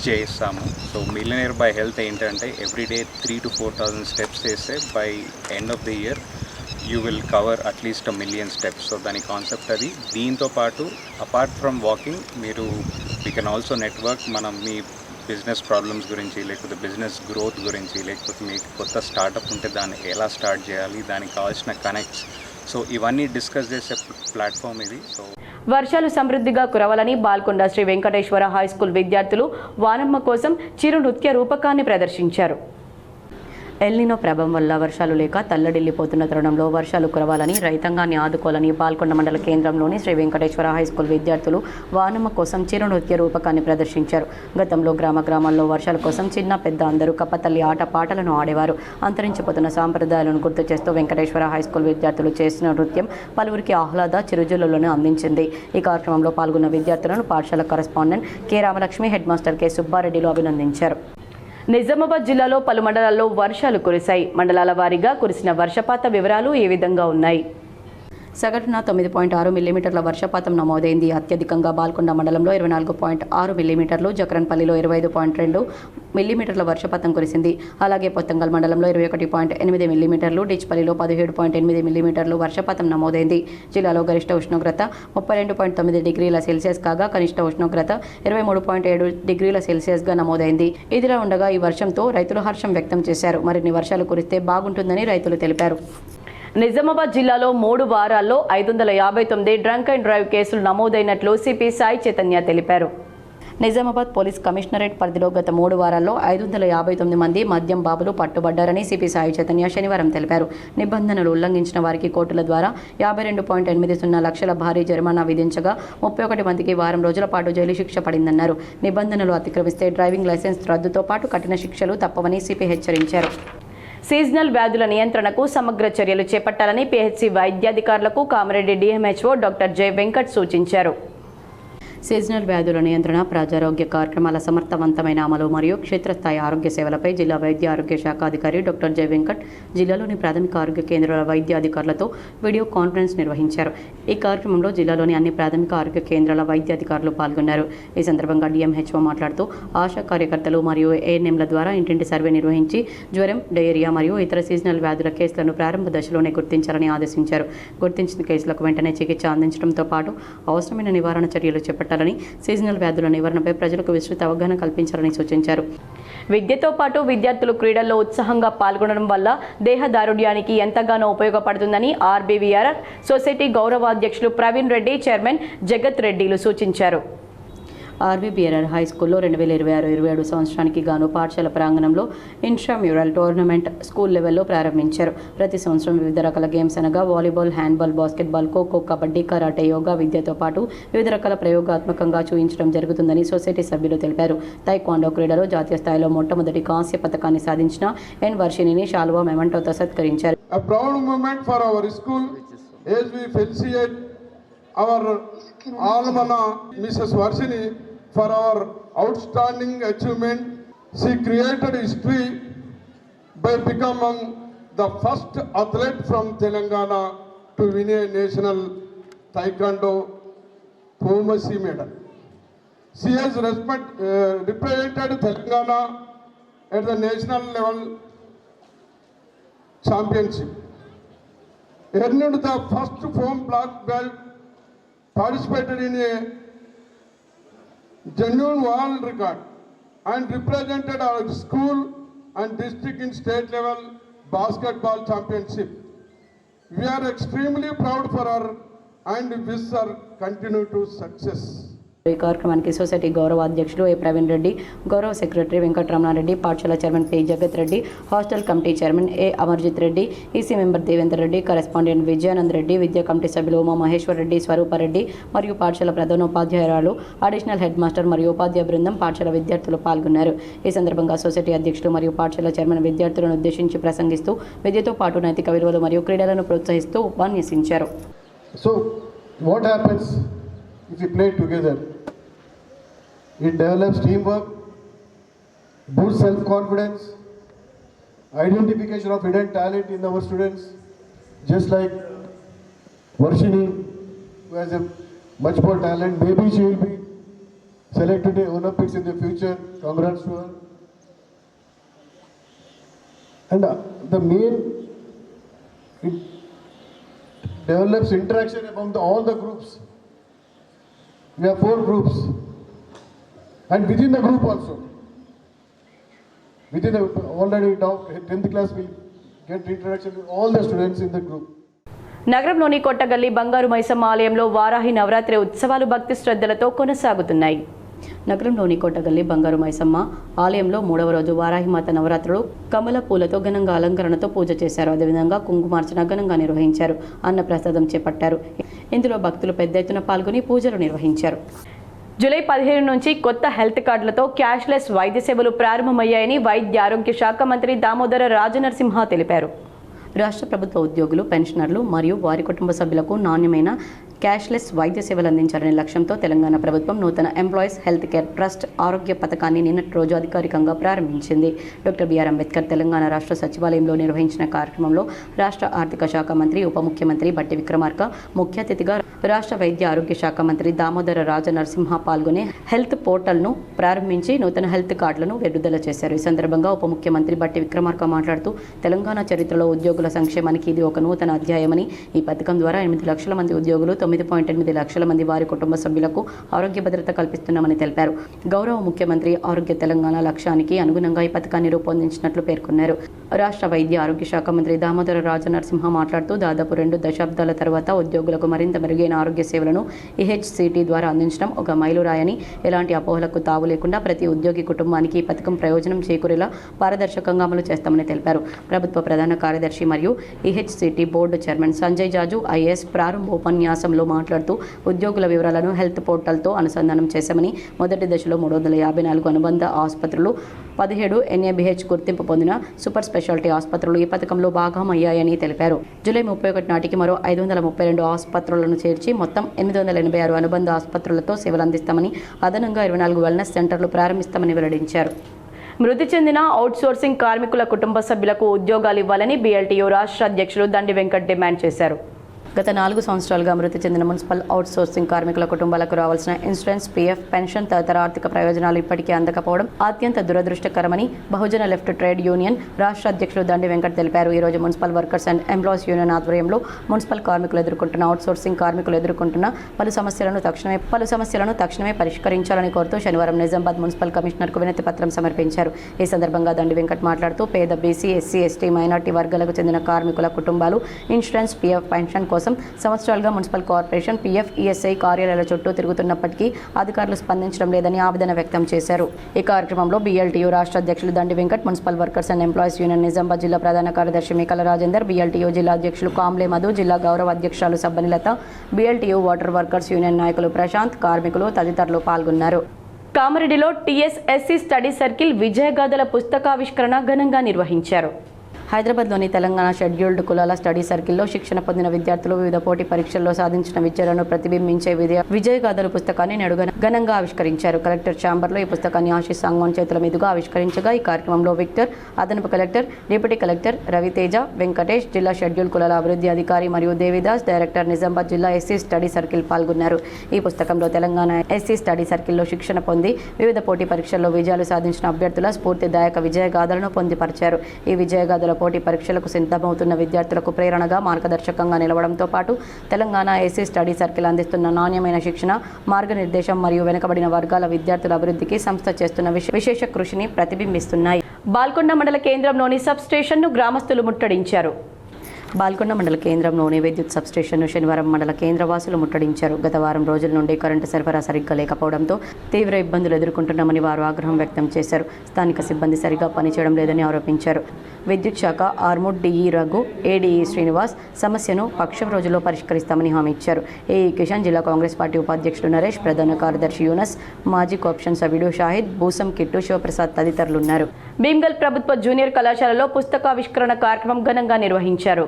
చేస్తాము. సో మిలియనియర్ బై హెల్త్ ఏంటంటే ఎవ్రీడే 3,000 to 4,000 స్టెప్స్ చేస్తే by end of the year you will cover at least 1 million steps. So దాని కాన్సెప్ట్ అది. దీంతో పాటు అపార్ట్ ఫ్రమ్ వాకింగ్ మీరు వీ కెన్ ఆల్సో నెట్వర్క్. మనం మీ బిజినెస్ ప్రాబ్లమ్స్ గురించి, లేకపోతే బిజినెస్ గ్రోత్ గురించి, లేకపోతే మీకు కొత్త స్టార్టప్ ఉంటే దాన్ని ఎలా స్టార్ట్ చేయాలి, దానికి కావాల్సిన కనెక్ట్స్, సో ఇవన్నీ డిస్కస్ చేసే ప్లాట్ఫామ్ ఇది. సో వర్షాలు సమృద్ధిగా కురవాలని బాల్కొండ శ్రీ వెంకటేశ్వర హై స్కూల్ విద్యార్థులు వానమ్మ కోసం చిరు నృత్య రూపకాన్ని ప్రదర్శించారు. ఎల్నినో ప్రభావం వల్ల వర్షాలు లేక తల్లడిల్లిపోతున్న తరుణంలో వర్షాలు కురవాలని, రైతాంగాన్ని ఆదుకోవాలని బాల్కొండ మండల కేంద్రంలోని శ్రీ వెంకటేశ్వర హై స్కూల్ విద్యార్థులు వానమ్మ కోసం చిరు నృత్య రూపకాన్ని ప్రదర్శించారు. గతంలో గ్రామాల్లో వర్షాల కోసం చిన్న పెద్ద అందరూ కప్పతల్లి ఆట పాటలను ఆడేవారు. అంతరించిపోతున్న సాంప్రదాయాలను గుర్తు చేస్తూ వెంకటేశ్వర హై స్కూల్ విద్యార్థులు చేసిన నృత్యం పలువురికి ఆహ్లాద చిరుజల్లులను అందించింది. ఈ కార్యక్రమంలో పాల్గొన్న విద్యార్థులను పాఠశాల correspondent K Ramalakshmi, head master K సుబ్బారెడ్డిలు అభినందించారు. నిజామాబాద్ జిల్లాలో పలు మండలాల్లో వర్షాలు కురిశాయి. మండలాల వారీగా కురిసిన వర్షపాత వివరాలు ఈ విధంగా ఉన్నాయి. సగటున 9.6 మిల్లీమీటర్ల వర్షపాతం నమోదైంది. అత్యధికంగా బాల్కొండ మండలంలో 24.6 మిల్లీమీటర్లు, జకరన్పల్లిలో 25.2 మిల్లీమీటర్ల వర్షపాతం కురిసింది. అలాగే పొత్తంగల్ మండలంలో 21.8 మిల్లీమీటర్లు, డిచ్పల్లిలో 17.8 మిల్లీమీటర్లు వర్షపాతం నమోదైంది. జిల్లాలో గరిష్ట ఉష్ణోగ్రత 32.9 డిగ్రీల సెల్సియస్ కాగా కనిష్ట ఉష్ణోగ్రత 23.7 డిగ్రీల సెల్సియస్గా నమోదైంది. ఇదిలా ఉండగా ఈ వర్షంతో రైతులు హర్షం వ్యక్తం చేశారు. మరిన్ని వర్షాలు కురిస్తే బాగుంటుందని రైతులు తెలిపారు. నిజామాబాద్ జిల్లాలో 3 వారాల్లో 559 డ్రంక్ అండ్ డ్రైవ్ కేసులు నమోదైనట్లు సిపి సాయి చైతన్య తెలిపారు. నిజామాబాద్ పోలీస్ కమిషనరేట్ పరిధిలో గత 3 వారాల్లో 559 మంది మద్యం బాబులు పట్టుబడ్డారని సిపి సాయి చైతన్య శనివారం తెలిపారు. నిబంధనలు ఉల్లంఘించిన వారికి కోర్టుల ద్వారా 52.80 లక్షల భారీ జరిమానా విధించగా 31 మందికి వారం రోజుల పాటు జైలు శిక్ష పడిందన్నారు. నిబంధనలు అతిక్రమిస్తే డ్రైవింగ్ లైసెన్స్ రద్దుతో పాటు కఠిన శిక్షలు తప్పవని సిపి హెచ్చరించారు. సీజనల్ వ్యాధుల నియంత్రణకు సమగ్ర చర్యలు చేపట్టాలని పిహెచ్సి వైద్యాధికారులకు Kamareddy DMHO doctor J Venkat సూచించారు. సీజనల్ వ్యాధుల నియంత్రణ, ప్రజారోగ్య కార్యక్రమాల సమర్థవంతమైన అమలు మరియు క్షేత్రస్థాయి ఆరోగ్య సేవలపై జిల్లా వైద్య ఆరోగ్య శాఖ అధికారి డాక్టర్ జె వెంకట్ జిల్లాలోని ప్రాథమిక ఆరోగ్య కేంద్రాల వైద్య అధికారులతో వీడియో కాన్ఫరెన్స్ నిర్వహించారు. ఈ కార్యక్రమంలో జిల్లాలోని అన్ని ప్రాథమిక ఆరోగ్య కేంద్రాల వైద్య అధికారులు పాల్గొన్నారు. ఈ సందర్భంగా డిఎంహెచ్ఓ మాట్లాడుతూ ఆశా కార్యకర్తలు మరియు ఏఎన్ఎంల ద్వారా ఇంటింటి సర్వే నిర్వహించి జ్వరం, డయేరియా మరియు ఇతర సీజనల్ వ్యాధుల కేసులను ప్రారంభ దశలోనే గుర్తించాలని ఆదేశించారు. గుర్తించిన కేసులకు వెంటనే చికిత్స అందించడంతో పాటు అవసరమైన నివారణ చర్యలు చేపట్టారు. సీజనల్ వ్యాధుల నివారణపై ప్రజలకు విస్తృత అవగాహన కల్పించాలని సూచించారు. విద్యతో పాటు విద్యార్థులు క్రీడల్లో ఉత్సాహంగా పాల్గొనడం వల్ల దేహదారుఢ్యానికి ఎంతగానో ఉపయోగపడుతుందని ఆర్బీవీఆర్ సొసైటీ గౌరవాధ్యక్షులు ప్రవీణ్ రెడ్డి, చైర్మన్ జగత్ రెడ్డిలు సూచించారు. ఆర్బీబీఆర్ హై స్కూల్లో 2026-27 సంవత్సరానికి గాను పాఠశాల ప్రాంగణంలో ఇంట్రామ్యూరల్ టోర్నమెంట్ స్కూల్ లెవెల్లో ప్రారంభించారు. ప్రతి సంవత్సరం వివిధ రకాల గేమ్స్ అనగా volleyball, handball, basketball, kho kho, kabaddi, karate, yoga విద్యతో పాటు వివిధ రకాల ప్రయోగాత్మకంగా చూపించడం జరుగుతుందని సొసైటీ సభ్యులు తెలిపారు. తైక్వాండో క్రీడలో జాతీయ స్థాయిలో మొట్టమొదటి కాంస్య పథకాన్ని సాధించిన ఎన్ వర్షిణిని శాలువా మెమెంటోతో సత్కరించారు. A proud moment for our school as we felicitate our alumna Mrs. Varshini for our outstanding achievement. She created history by becoming the first athlete from Telangana to win a national taekwondo diplomacy medal. She has represented Telangana at the national level championship, earned the first foam black belt, participated in a genuine world record, and represented our school and district in state level basketball championship. We are extremely proud for her and wish her continued success. ఈ కార్యక్రమానికి సొసైటీ గౌరవ అధ్యక్షుడు ఏ ప్రవీణ్ రెడ్డి, గౌరవ సెక్రటరీ వెంకటరమణారెడ్డి, పాఠశాల chairman P Jagat Reddy, hostel committee chairman A Amarjit Reddy, EC member Devender Reddy, correspondent Vijayanand Reddy, విద్యా కమిటీ సభ్యులు ఉమా మహేశ్వర్ రెడ్డి, స్వరూపారెడ్డి మరియు పాఠశాల ప్రధానోపాధ్యాయురాలు, అడిషనల్ హెడ్ మాస్టర్ మరియు ఉపాధ్యాయ బృందం, పాఠశాల విద్యార్థులు పాల్గొన్నారు. ఈ సందర్భంగా సొసైటీ అధ్యక్షులు మరియు పాఠశాల చైర్మన్ విద్యార్థులను ఉద్దేశించి ప్రసంగిస్తూ విద్యతో పాటు నైతిక విలువలు మరియు క్రీడలను ప్రోత్సహిస్తూ ఉపన్యసించారు. So, what happens if we play together? It develops teamwork, boosts self-confidence, identification of hidden talent in our students, just like Varshini, who has a much more talent. Maybe she will be selected in Olympics in the future. Congrats to her. And the main, it develops interaction among all the groups. We have 4 groups. And within the group also, within the already now 10th class will get interaction with all the students in the group. నగరంలోని కొట్టగల్లి బంగారు మైసమ్మ ఆలయంలో వారాహి నవరాత్రి ఉత్సవాలు భక్తి శ్రద్ధలతో కొనసాగుతున్నాయి. నగరంలోని కొట్టగల్లి బంగారు మైసమ్మ ఆలయంలో 3వ రోజు వారాహిమాత నవరాత్రులు కమల పూలతో ఘనంగా అలంకరణతో పూజ చేశారు. అదేవిధంగా కుంకుమార్చన ఘనంగా నిర్వహించారు. అన్నప్రసాదం చేపట్టారు. ఇందులో భక్తులు పెద్ద ఎత్తున పాల్గొని పూజలు నిర్వహించారు. జూలై 15 నుంచి కొత్త హెల్త్ కార్డులతో క్యాష్లెస్ వైద్య సేవలు ప్రారంభమయ్యాయని వైద్య ఆరోగ్య శాఖ మంత్రి దామోదర రాజనరసింహ తెలిపారు. రాష్ట్ర ప్రభుత్వ ఉద్యోగులు, పెన్షనర్లు మరియు వారి కుటుంబ సభ్యులకు నాణ్యమైన క్యాష్లెస్ వైద్య సేవలు అందించాలనే లక్ష్యంతో తెలంగాణ ప్రభుత్వం నూతన ఎంప్లాయీస్ హెల్త్ కేర్ ట్రస్ట్ ఆరోగ్య పథకాన్ని నిన్నటి రోజు అధికారికంగా ప్రారంభించింది. డాక్టర్ బిఆర్ అంబేద్కర్ తెలంగాణ రాష్ట్ర సచివాలయంలో నిర్వహించిన కార్యక్రమంలో రాష్ట్ర ఆర్థిక శాఖ మంత్రి, ఉప ముఖ్యమంత్రి బట్టి విక్రమార్క, ముఖ్య అతిథిగా రాష్ట్ర వైద్య ఆరోగ్య శాఖ మంత్రి దామోదర రాజనరసింహ పాల్గొని హెల్త్ పోర్టల్ను ప్రారంభించి నూతన హెల్త్ కార్డులను విడుదల చేశారు. ఈ సందర్భంగా ఉప ముఖ్యమంత్రి బట్టి విక్రమార్క మాట్లాడుతూ తెలంగాణ చరిత్రలో ఉద్యోగుల సంక్షేమానికి ఇది ఒక నూతన అధ్యాయమని, ఈ పథకం ద్వారా 8 లక్షల మంది ఉద్యోగులు, 9.8 లక్షల మంది వారి కుటుంబ సభ్యులకు ఆరోగ్య భద్రత కల్పిస్తున్నామని తెలిపారు. గౌరవ ముఖ్యమంత్రి ఆరోగ్య తెలంగాణ లక్ష్యానికి అనుగుణంగా ఈ పథకాన్ని రూపొందించినట్లు పేర్కొన్నారు. రాష్ట్ర వైద్య ఆరోగ్య శాఖ మంత్రి దామోదర రాజనరసింహ మాట్లాడుతూ దాదాపు 2 దశాబ్దాల తర్వాత ఉద్యోగులకు మరింత మెరుగైన ఆరోగ్య సేవలను ఈహెచ్సిటీ ద్వారా అందించడం ఒక మైలురాయని, ఎలాంటి అపోహలకు తావు లేకుండా ప్రతి ఉద్యోగి కుటుంబానికి ఈ పథకం ప్రయోజనం చేకూరేలా పారదర్శకంగా అమలు చేస్తామని తెలిపారు. ప్రభుత్వ ప్రధాన కార్యదర్శి మరియు ఈహెచ్సిటీ బోర్డు చైర్మన్ సంజయ్ జాజు ఐఏఎస్ ప్రారంభోపన్యాసంలో కార్యక్రమంలో మాట్లాడుతూ ఉద్యోగుల వివరాలను హెల్త్ పోర్టల్తో అనుసంధానం చేశామని, మొదటి దశలో 354 అనుబంధ ఆసుపత్రులు, 17 NABH గుర్తింపు పొందిన సూపర్ స్పెషాలిటీ ఆసుపత్రులు ఈ పథకంలో భాగమయ్యాయని తెలిపారు. జూలై 31 నాటికి మరో 532 ఆసుపత్రులను చేర్చి మొత్తం 886 అనుబంధ ఆసుపత్రులతో సేవలు అందిస్తామని, అదనంగా 24 వెల్నెస్ సెంటర్లు ప్రారంభిస్తామని వెల్లడించారు. మృతి చెందిన అవుట్సోర్సింగ్ కార్మికుల కుటుంబ సభ్యులకు ఉద్యోగాలు ఇవ్వాలని BLTU రాష్ట్ర అధ్యక్షులు దండి వెంకట్ డిమాండ్ చేశారు. గత 4 సంవత్సరాలుగా మృతి చెందిన మున్సిపల్ అవుట్సోర్సింగ్ కార్మికుల కుటుంబాలకు రావాల్సిన ఇన్సూరెన్స్, PF, పెన్షన్ తదితర ఆర్థిక ప్రయోజనాలు ఇప్పటికీ అందకపోవడం అత్యంత దురదృష్టకరమని బహుజన లెఫ్ట్ ట్రేడ్ యూనియన్ రాష్ట్ర అధ్యక్షులు దండి వెంకట్ తెలిపారు. ఈ రోజు municipal workers and employees union ఆధ్వర్యంలో మున్సిపల్ కార్మికులు ఎదుర్కొంటున్న అవుట్సోర్సింగ్ కార్మికులు ఎదుర్కొంటున్న పలు సమస్యలను తక్షణమే పరిష్కరించాలని కోరుతూ శనివారం నిజామాబాద్ మున్సిపల్ కమిషనర్కు వినతి పత్రం సమర్పించారు. ఈ సందర్భంగా దండి వెంకట్ మాట్లాడుతూ పేద BC, SC, ST, మైనార్టీ వర్గాలకు చెందిన కార్మికుల కుటుంబాలు ఇన్సూరెన్స్, PF, పెన్షన్ కోసం సంవత్సరాలుగా మున్సిపల్ కార్పొరేషన్, PF, ESI కార్యాలయాల చుట్టూ తిరుగుతున్నప్పటికీ అధికారులు స్పందించడం లేదని ఆవేదన వ్యక్తం చేశారు. ఈ కార్యక్రమంలో BLTU రాష్ట్ర అధ్యక్షులు Dandi Venkat, municipal workers and employees union Nizamabad జిల్లా ప్రధాన కార్యదర్శి మేకల రాజేందర్, BLTU జిల్లా అధ్యక్షులు కాంబ్లే మధు, జిల్లా గౌరవ అధ్యక్షురాలు సబ్బనిలత, BLTU వాటర్ వర్కర్స్ యూనియన్ నాయకులు ప్రశాంత్, కార్మికులు తదితరులు పాల్గొన్నారు. కామారెడ్డిలో TSSC స్టడీ సర్కిల్ విజయగాథల పుస్తకావిష్కరణ ఘనంగా నిర్వహించారు. హైదరాబాద్లోని తెలంగాణ షెడ్యూల్డ్ కులాల స్టడీ సర్కిల్లో శిక్షణ పొందిన విద్యార్థులు వివిధ పోటీ పరీక్షల్లో సాధించిన విజయాలను ప్రతిబింబించే విజయగాథల పుస్తకాన్ని ఘనంగా ఆవిష్కరించారు. కలెక్టర్ ఛాంబర్లో ఈ పుస్తకాన్ని ఆశీష్ సాంగ్వాన్ చేతుల మీదుగా ఆవిష్కరించగా ఈ కార్యక్రమంలో విక్టర్, అదనపు collector, deputy collector Raviteja, Venkatesh, జిల్లా షెడ్యూల్ కులాల అభివృద్ధి అధికారి మరియు దేవిదాస్, డైరెక్టర్ నిజామాబాద్ జిల్లా SC స్టడీ సర్కిల్ పాల్గొన్నారు. ఈ పుస్తకంలో తెలంగాణ SC స్టడీ సర్కిల్లో శిక్షణ పొంది వివిధ పోటీ పరీక్షల్లో విజయాలు సాధించిన అభ్యర్థుల స్ఫూర్తిదాయక విజయగాథలను పొందుపరిచారు. ఈ విజయగాథల పోటీ పరీక్షలకు సిద్ధమవుతున్న విద్యార్థులకు ప్రేరణగా, మార్గదర్శకంగా నిలవడంతో పాటు తెలంగాణ SC స్టడీ సర్కిల్ అందిస్తున్న నాణ్యమైన శిక్షణ, మార్గనిర్దేశం మరియు వెనుకబడిన వర్గాల విద్యార్థుల అభివృద్ధికి సంస్థ చేస్తున్న విశేష కృషిని ప్రతిబింబిస్తున్నాయి. బాల్కొండ మండల కేంద్రంలోని సబ్ స్టేషన్ను గ్రామస్తులు ముట్టడించారు. బాల్కొండ మండల కేంద్రంలోని విద్యుత్ సబ్స్టేషన్ను శనివారం మండల కేంద్రవాసులు ముట్టడించారు. గత వారం రోజుల నుండి కరెంటు సరఫరా సరిగ్గా లేకపోవడంతో తీవ్ర ఇబ్బందులు ఎదుర్కొంటున్నామని వారు ఆగ్రహం వ్యక్తం చేశారు. స్థానిక సిబ్బంది సరిగ్గా పనిచేయడం లేదని ఆరోపించారు. విద్యుత్ శాఖ ఆర్మూర్ DE రఘు, ADE శ్రీనివాస్ సమస్యను పక్షం రోజుల్లో పరిష్కరిస్తామని హామీ ఇచ్చారు. AE కిషన్, జిల్లా కాంగ్రెస్ పార్టీ ఉపాధ్యక్షుడు నరేష్, ప్రధాన కార్యదర్శి యూనస్, మాజీ కోఆప్షన్ సభ్యుడు షాహిద్, బూసం కిట్టు, శివప్రసాద్ తదితరులున్నారు. భీమ్గల్ ప్రభుత్వ జూనియర్ కళాశాలలో పుస్తకావిష్కరణ కార్యక్రమం ఘనంగా నిర్వహించారు.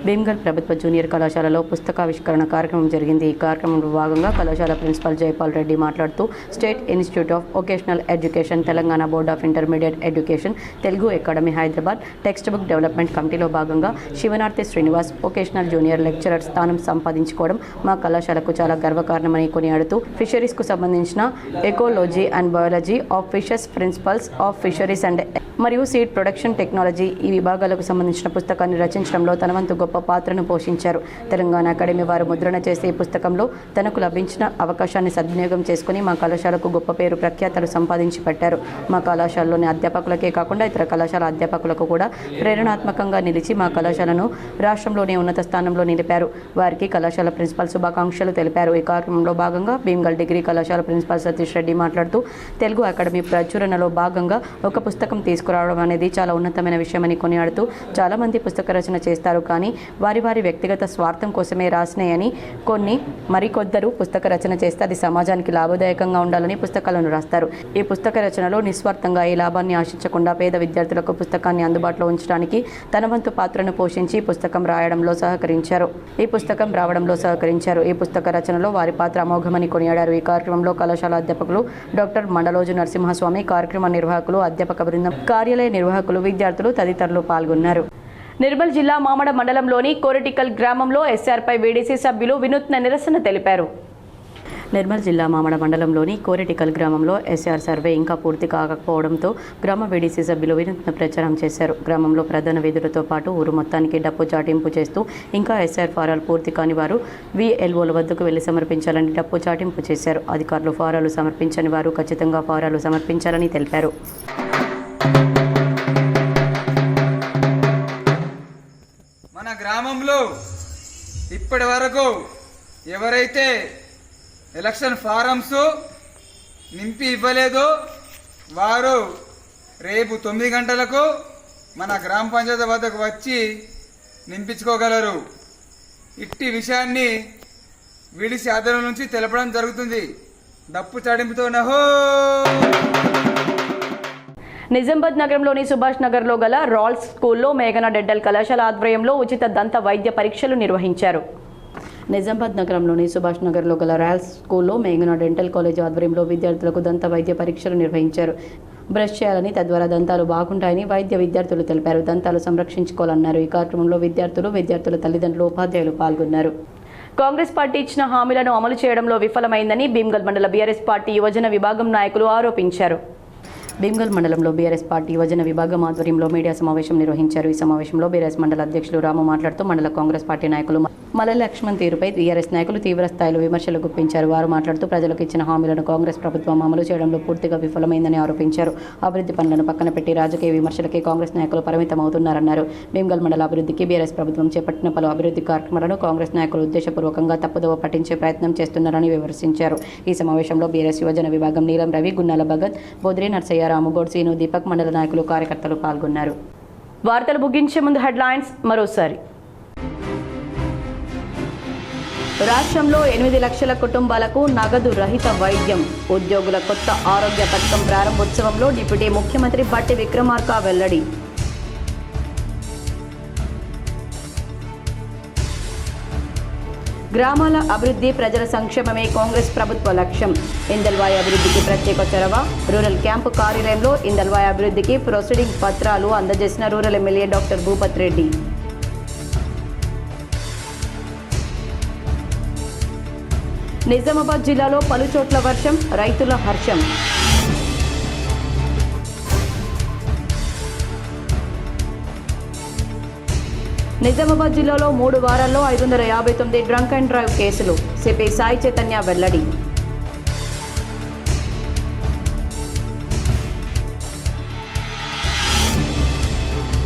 భీమ్గల్ ప్రభుత్వ జూనియర్ కళాశాలలో పుస్తకావిష్కరణ కార్యక్రమం జరిగింది. ఈ కార్యక్రమంలో భాగంగా కళాశాల ప్రిన్సిపల్ జైపాల్ రెడ్డి మాట్లాడుతూ state institute of vocational education, Telangana board of intermediate education, Telugu academy Hyderabad text book development కమిటీలో భాగంగా Sivanarthi Srinivas vocational junior lecturer స్థానం సంపాదించుకోవడం మా కళాశాలకు చాలా గర్వకారణమని కొనియాడుతూ ఫిషరీస్కు సంబంధించిన ecology and biology of fishes, principles of fisheries and మరియు సీడ్ ప్రొడక్షన్ టెక్నాలజీ ఈ విభాగాలకు సంబంధించిన పుస్తకాన్ని రచించడంలో తన వంతు గొప్ప పాత్రను పోషించారు. తెలంగాణ అకాడమీ వారు ముద్రణ చేసే ఈ పుస్తకంలో తనకు లభించిన అవకాశాన్ని సద్వినియోగం చేసుకుని మా కళాశాలకు గొప్ప పేరు ప్రఖ్యాతలు సంపాదించి పెట్టారు. మా కళాశాలలోని అధ్యాపకులకే కాకుండా ఇతర కళాశాల అధ్యాపకులకు కూడా ప్రేరణాత్మకంగా నిలిచి మా కళాశాలను రాష్ట్రంలోనే ఉన్నత స్థానంలో నిలిపారు. వారికి కళాశాల ప్రిన్సిపల్ శుభాకాంక్షలు తెలిపారు. ఈ కార్యక్రమంలో భాగంగా భీమ్గల్ డిగ్రీ కళాశాల ప్రిన్సిపల్ సతీష్ రెడ్డి మాట్లాడుతూ తెలుగు అకాడమీ ప్రచురణలో భాగంగా ఒక పుస్తకం తీసుకురావడం అనేది చాలా ఉన్నతమైన విషయమని కొనియాడుతూ చాలా మంది పుస్తక రచన చేస్తారు, కానీ వారి వ్యక్తిగత స్వార్థం కోసమే రాసినాయని, మరికొద్దరు పుస్తక రచన చేస్తే అది సమాజానికి లాభదాయకంగా ఉండాలని పుస్తకాలను రాస్తారు. ఈ పుస్తక రచనలో నిస్వార్థంగా ఏ లాభాన్ని ఆశించకుండా పేద విద్యార్థులకు పుస్తకాన్ని అందుబాటులో ఉంచడానికి తన వంతు పాత్రను పోషించి పుస్తకం రావడంలో సహకరించారు. ఈ పుస్తక రచనలో వారి పాత్ర అమోఘమని కొనియాడారు. ఈ కార్యక్రమంలో కళాశాల అధ్యాపకులు డాక్టర్ మండలోజు నరసింహస్వామి, కార్యక్రమ నిర్వాహకులు, అధ్యాపక బృందం, కార్యాలయ నిర్వాహకులు, విద్యార్థులు తదితరులు పాల్గొన్నారు. నిర్మల్ జిల్లా మామడ మండలంలోని కోరటికల్ గ్రామంలో SRపై VDC సభ్యులు వినూత్న నిరసన తెలిపారు. నిర్మల్ జిల్లా మామడ మండలంలోని కోరటికల్ గ్రామంలో SR సర్వే ఇంకా పూర్తి కాకపోవడంతో గ్రామ VDC సభ్యులు వినూత్న ప్రచారం చేశారు. గ్రామంలో ప్రధాన వీధులతో పాటు ఊరు మొత్తానికి డప్పు చాటింపు చేస్తూ ఇంకా SR ఫారాలు పూర్తి కాని వారు VLOల వద్దకు వెళ్లి సమర్పించాలని డప్పు చాటింపు చేశారు. అధికారులు ఫారాలు సమర్పించని వారు ఖచ్చితంగా ఫారాలు సమర్పించాలని తెలిపారు. మన గ్రామంలో ఇప్పటి వరకు ఎవరైతే ఎలక్షన్ ఫారమ్స్ నింపి ఇవ్వలేదో వారు రేపు 9 గంటలకు మన గ్రామ పంచాయతీ వద్దకు వచ్చి నింపించుకోగలరు. ఇట్టి విషయాన్ని వీడిసి ఆధ్వర్యం నుంచి తెలపడం జరుగుతుంది. డప్పు చాడింపుతో నహో. నిజామాబాద్ నగరంలోని సుభాష్ నగర్లో గల రాల్స్ స్కూల్లో మేఘన డెంటల్ కళాశాల ఆధ్వర్యంలో ఉచిత దంత వైద్య పరీక్షలు నిర్వహించారు. నిజామాబాద్ నగరంలోని సుభాష్ నగర్లో గల రాల్స్ స్కూల్లో మేఘన డెంటల్ కాలేజ్ ఆధ్వర్యంలో విద్యార్థులకు దంత వైద్య పరీక్షలు నిర్వహించారు. బ్రష్ చేయాలని, తద్వారా దంతాలు బాగుంటాయని వైద్య విద్యార్థులు తెలిపారు. దంతాలు సంరక్షించుకోవాలన్నారు. ఈ కార్యక్రమంలో విద్యార్థుల తల్లిదండ్రులు, ఉపాధ్యాయులు పాల్గొన్నారు. కాంగ్రెస్ పార్టీ ఇచ్చిన హామీలను అమలు చేయడంలో విఫలమైందని భీమ్గల్ మండల బీఆర్ఎస్ పార్టీ యువజన విభాగం నాయకులు ఆరోపించారు. భీమ్గల్ మండలంలో బీఆర్ఎస్ పార్టీ యువజన విభాగం ఆధ్వర్యంలో మీడియా సమావేశం నిర్వహించారు. ఈ సమావేశంలో బీఆర్ఎస్ మండల అధ్యక్షులు రాము మాట్లాడుతూ మండల కాంగ్రెస్ పార్టీ నాయకులు మల్లె లక్ష్మణ్ తీరుపై బీఆర్ఎస్ నాయకులు తీవ్ర స్థాయిలో విమర్శలు గుప్పించారు. వారు మాట్లాడుతూ ప్రజలకు ఇచ్చిన హామీలను కాంగ్రెస్ ప్రభుత్వం అమలు చేయడంలో పూర్తిగా విఫలమైందని ఆరోపించారు. అభివృద్ధి పనులను పక్కన పెట్టి రాజకీయ విమర్శలకే కాంగ్రెస్ నాయకులు పరిమితమవుతున్నారన్నారు. భీమ్గల్ మండల అభివృద్ధికి బీఆర్ఎస్ ప్రభుత్వం చేపట్టిన పలు అభివృద్ధి కార్యక్రమాలను కాంగ్రెస్ నాయకులు ఉద్దేశపూర్వకంగా తప్పుదోవ పట్టించే ప్రయత్నం చేస్తున్నారని విమర్శించారు. ఈ సమావేశంలో బీఆర్ఎస్ యువజన విభాగం నీలం రవి, గున్నాల భగత్, బోద్రి నర్సయ్య, రాముగౌడ్, సీను, దీపక్, మండల నాయకులు, కార్యకర్తలు పాల్గొన్నారు. వార్తలు ముగించే ముందు హెడ్లైన్స్ మరోసారి. రాష్ట్రంలో 8 లక్షల కుటుంబాలకు నగదు రహిత వైద్యం. ఉద్యోగుల కొత్త ఆరోగ్య పథకం ప్రారంభోత్సవంలో డిప్యూటీ ముఖ్యమంత్రి బట్టి విక్రమార్క వెల్లడి. గ్రామాల అభివృద్ధి, ప్రజల సంక్షేమమే కాంగ్రెస్ ప్రభుత్వ లక్ష్యం. ఇందల్వాయి అభివృద్ధికి ప్రత్యేక చొరవ. రూరల్ క్యాంపు కార్యాలయంలో ఇందల్వాయి అభివృద్ధికి ప్రొసీడింగ్ పత్రాలు అందజేసిన rural MLA doctor Bhupath Reddy. Nizamabad జిల్లాలో పలుచోట్ల వర్షం, రైతుల హర్షం. నిజామాబాద్ జిల్లాలో 3 వారాల్లో 559 డ్రంక్ అండ్ డ్రైవ్ కేసులు. సిపి సాయి చైతన్య వెల్లడి.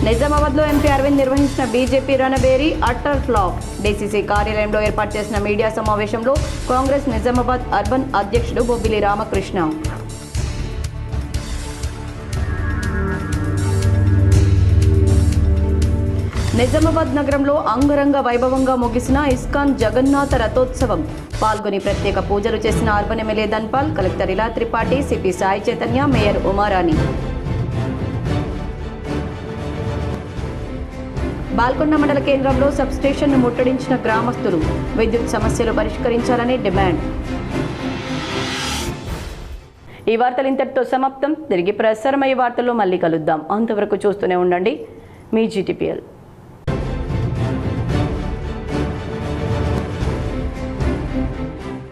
నిజామాబాద్లో ఎంపీ అరవింద్ నిర్వహించిన బీజేపీ రణబేరీ అట్టర్ ఫ్లాప్. డీసీసీ కార్యాలయంలో ఏర్పాటు చేసిన మీడియా సమావేశంలో కాంగ్రెస్ నిజామాబాద్ అర్బన్ అధ్యక్షుడు బొబ్బిలి రామకృష్ణ. నిజామాబాద్ నగరంలో అంగరంగ వైభవంగా ముగిసిన ఇస్కాన్ జగన్నాథ రథోత్సవం. పాల్గొని ప్రత్యేక పూజలు చేసిన urban MLA Dhanpal, collector Ila Tripathi, CP Sai Chaitanya, mayor Umarani. Balkonda మండల కేంద్రంలో సబ్స్టేషన్ను ముట్టడించిన గ్రామస్తులు. విద్యుత్ సమస్యలు పరిష్కరించాలని డిమాండ్. ఈ వార్తలు ఇంతటితో సమాప్తం. తిరిగి ప్రసారమయ్యే వార్తల్లో మళ్ళీ కలుద్దాం. అంతవరకు చూస్తూనే ఉండండి మీ GTPL.